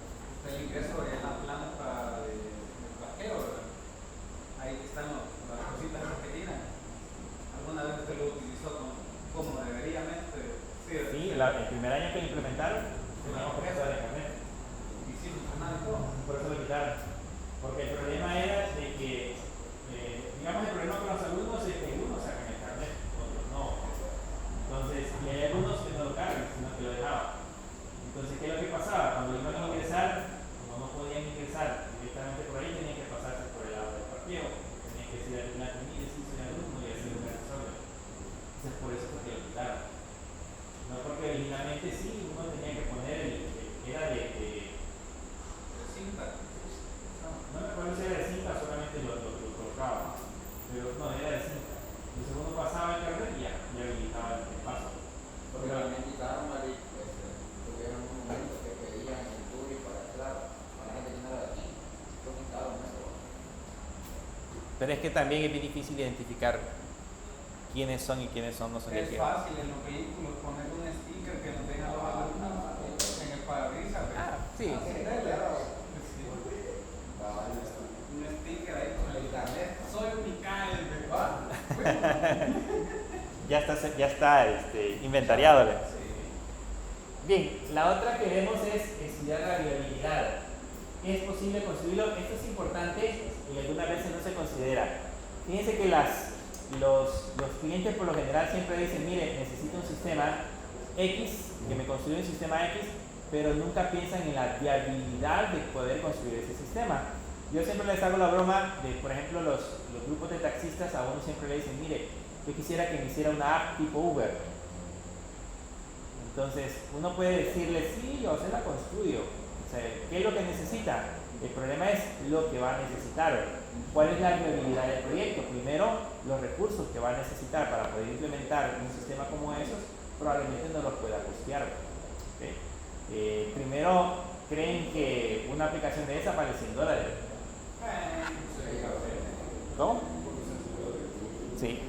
el ingreso en la planta de parqueo, ¿verdad? Ahí están las cositas pequeñas. ¿Alguna vez usted lo utilizó como deberíamente? Sí, el primer año que lo implementaron, teníamos que pasar el carnet. Y sí, funcionaba y todo. Por eso lo quitaron. Porque el problema era de que, digamos, el problema con los alumnos es que unos sacan el carnet, otros no. Entonces, y hay algunos que no lo cargan, sino que lo dejaban. Entonces, ¿qué es lo que pasaba? Cuando iban a ingresar, como no podían ingresar directamente por ahí, tenían que pasarse por el lado del parqueo. Tenían que decir al final, mire, sí soy alumno y hacer un desorden. Entonces, por eso fue que lo quitaron. No porque originalmente sí, uno tenía que poner era de Cinta. no me acuerdo si era de cinta, solamente lo colocaba, pero no, era de cinta. Entonces uno pasaba el carnet y ya habilitaba el paso. Porque también quitaron tuvieron un momento que pedían el tuyo para la gente que no era de aquí. Lo quitaron eso. Pero es que también es bien difícil identificar quiénes son y quiénes no son de Es aquí. fácil en los vehículos poner un sticker que nos deja los alumnos en el parabrisas. Sí. Un sticker ahí con el carnet. Soy Micael de Guam. Ya está inventariado. Sí. Bien, la otra que vemos es estudiar la viabilidad. ¿Es posible construirlo? Esto es importante y algunas veces no se considera. Fíjense que los clientes por lo general siempre dicen, mire, necesito un sistema X, que me construya un sistema X, pero nunca piensan en la viabilidad de poder construir ese sistema. Yo siempre les hago la broma de, por ejemplo, los grupos de taxistas, a uno siempre le dicen, mire, yo quisiera que me hiciera una app tipo Uber. Entonces, uno puede decirle, sí, yo se la construyo. O sea, ¿qué es lo que necesita? El problema es lo que va a necesitar. ¿Cuál es la viabilidad del proyecto? Primero, los recursos que va a necesitar para poder implementar un sistema como esos, probablemente no los pueda costear. ¿Okay? Primero, creen que una aplicación de esa vale $100. ¿Cómo? Sí,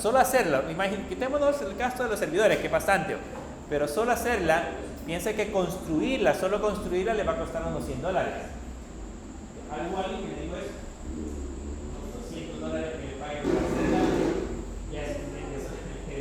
solo hacerlo. Quitémonos el gasto de los servidores, que es bastante, pero solo hacerla, piensa que solo construirla le va a costar unos $100. Algo que le digo es unos $200 que le paguen para hacerla, ya es suficiente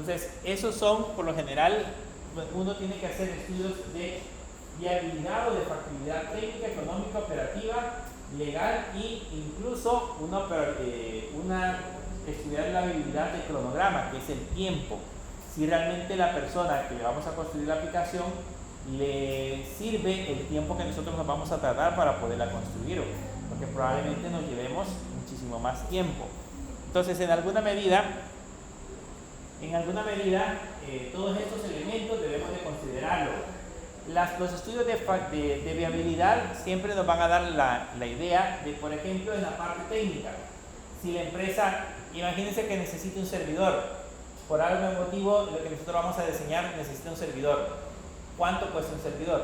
Entonces, esos son, por lo general, uno tiene que hacer estudios de viabilidad o de factibilidad técnica, económica, operativa, legal e incluso estudiar la viabilidad del cronograma, que es el tiempo. Si realmente la persona que le vamos a construir la aplicación le sirve el tiempo que nosotros nos vamos a tardar para poderla construir, porque probablemente nos llevemos muchísimo más tiempo. Entonces, en alguna medida, todos estos elementos debemos de considerarlo. Los estudios de viabilidad siempre nos van a dar la idea de, por ejemplo, en la parte técnica. Si la empresa, imagínense que necesita un servidor, por algún motivo lo que nosotros vamos a diseñar necesita un servidor. ¿Cuánto cuesta un servidor?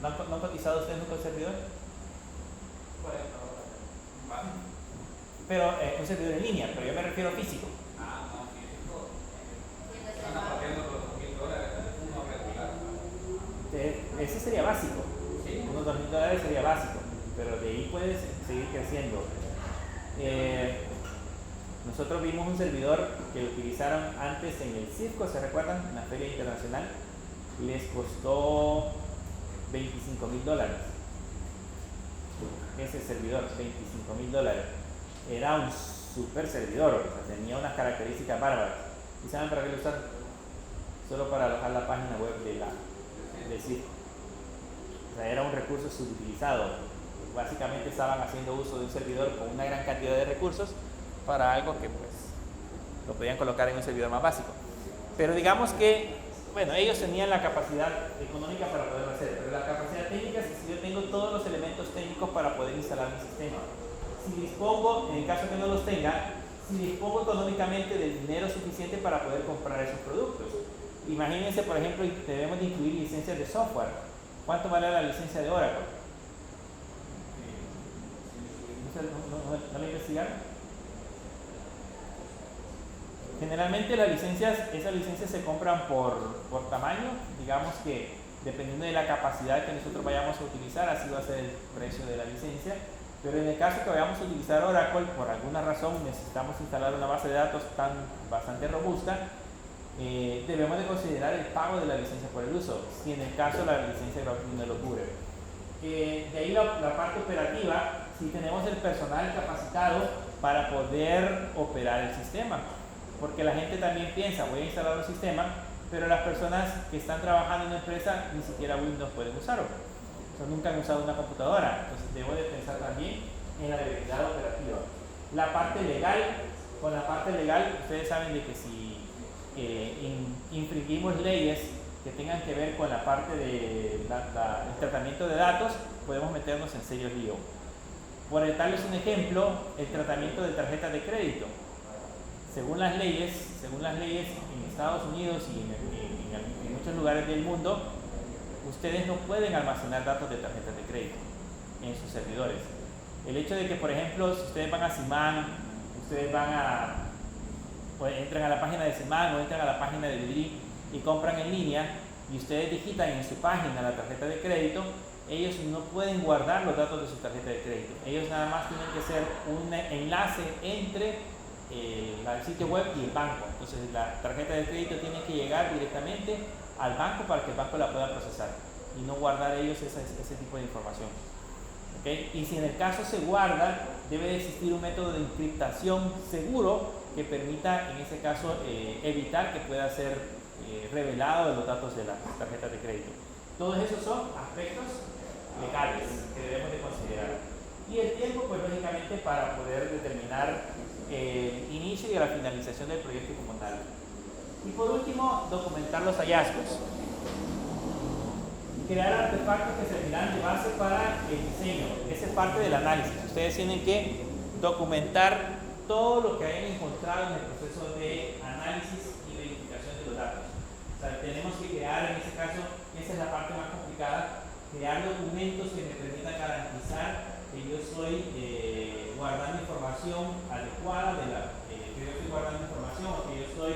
¿No han cotizado ustedes nunca un servidor? 40 horas. Vale. Pero un servidor en línea, pero yo me refiero a físico. Ah, no, físico. Están partiendo los $2,000, uno regular. Ese sería básico. Sí. Unos $2,000 sería básico, pero de ahí puedes seguir creciendo. Nosotros vimos un servidor que utilizaron antes en el Cisco, ¿se recuerdan? En la Feria Internacional. Les costó $25,000. Ese servidor, $25,000. Era un super servidor, o sea, tenía unas características bárbaras. ¿Y saben para qué lo usaron? Solo para alojar la página web del Cisco. O sea, era un recurso subutilizado. Básicamente estaban haciendo uso de un servidor con una gran cantidad de recursos para algo que pues lo podían colocar en un servidor más básico. Pero digamos que, bueno, ellos tenían la capacidad económica para poderlo hacer, pero la capacidad técnica es si yo tengo todos los elementos técnicos para poder instalar mi sistema. Si dispongo, en el caso que no los tenga, si dispongo económicamente del dinero suficiente para poder comprar esos productos. Imagínense, por ejemplo, debemos de incluir licencias de software. ¿Cuánto vale la licencia de Oracle? ¿No la investigaron? Generalmente esas licencias se compran por tamaño, digamos que dependiendo de la capacidad que nosotros vayamos a utilizar, así va a ser el precio de la licencia. Pero en el caso que vayamos a utilizar Oracle, por alguna razón necesitamos instalar una base de datos bastante robusta, debemos de considerar el pago de la licencia por el uso, si en el caso la licencia gratuita no lo cubre. De ahí la parte operativa, si tenemos el personal capacitado para poder operar el sistema. Porque la gente también piensa, voy a instalar un sistema, pero las personas que están trabajando en una empresa ni siquiera Windows pueden usarlo. O sea, nunca han usado una computadora. Entonces debo de pensar también en la viabilidad operativa. La parte legal, con la parte legal, ustedes saben de que si infringimos leyes que tengan que ver con la parte del tratamiento de datos, podemos meternos en serios líos. Por darles un ejemplo, el tratamiento de tarjetas de crédito. Según las leyes en Estados Unidos y en muchos lugares del mundo, ustedes no pueden almacenar datos de tarjetas de crédito en sus servidores. El hecho de que, por ejemplo, si ustedes van a CIMAN, ustedes entran a la página de CIMAN o entran a la página de Vidri y compran en línea y ustedes digitan en su página la tarjeta de crédito, ellos no pueden guardar los datos de su tarjeta de crédito. Ellos nada más tienen que ser un enlace entre el sitio web y el banco. Entonces la tarjeta de crédito tiene que llegar directamente al banco para que el banco la pueda procesar y no guardar ellos ese tipo de información. ¿Okay? Y si en el caso se guarda, debe de existir un método de encriptación seguro que permita en ese caso evitar que pueda ser revelado los datos de las tarjetas de crédito. Todos esos son aspectos legales que debemos de considerar. Y el tiempo, pues lógicamente, para poder determinar el inicio y la finalización del proyecto como tal. Y por último, documentar los hallazgos. Crear artefactos que servirán de base para el diseño. Esa es parte del análisis. Ustedes tienen que documentar todo lo que hayan encontrado en el proceso de análisis y verificación de los datos. O sea, tenemos que crear, en este caso, esa es la parte más complicada, crear documentos que me permitan garantizar que yo estoy guardando información adecuada, que yo estoy guardando información o que yo estoy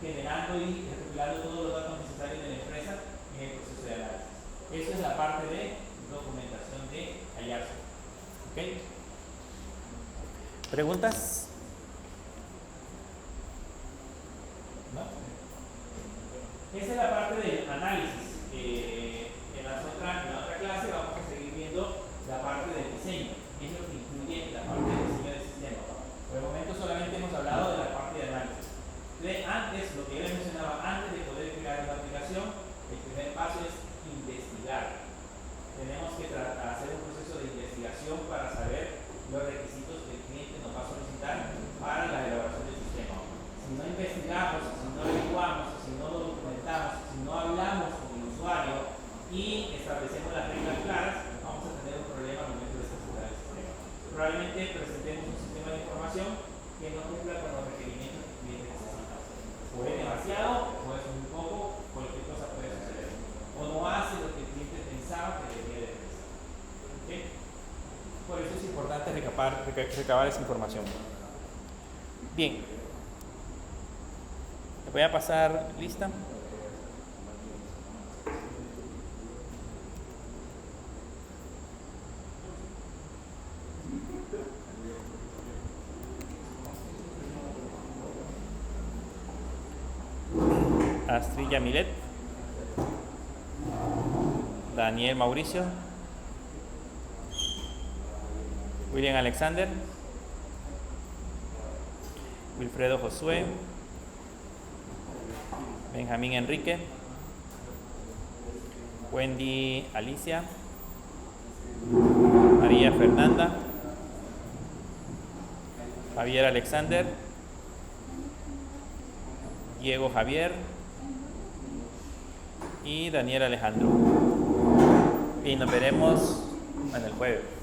generando y recopilando todos los datos necesarios de la empresa en el proceso de análisis. Esa es la parte de documentación de hallazgo. ¿Okay? ¿Preguntas? ¿No? Esa es la parte del análisis. En la otra clase vamos a seguir viendo la parte del diseño. Es lo que incluye la parte del diseño del sistema. Por el momento solamente hemos hablado de la parte de análisis. Entonces, antes, lo que yo les mencionaba, antes de poder crear una aplicación, el primer paso es investigar. Tenemos que hacer un proceso de investigación para saber los requisitos que el cliente nos va a solicitar para la elaboración del sistema. Si no investigamos, si no averiguamos, si no lo documentamos, si no hablamos con el usuario y establecemos las reglas claras, vamos a tener un problema al momento de ejecutar el sistema. Probablemente presentemos un sistema de información que no cumpla con los requerimientos que el cliente necesita. O es demasiado, o es muy poco, cualquier cosa puede suceder. O no hace lo que el cliente pensaba que debía de realizar. ¿Okay? Por eso es importante recabar esa información. Bien. Le voy a pasar lista. Astrid Yamilet, Daniel Mauricio, William Alexander, Wilfredo Josué, Benjamín Enrique, Wendy Alicia, María Fernanda, Javier Alexander, Diego Javier y Daniel Alejandro. Y nos veremos en el jueves.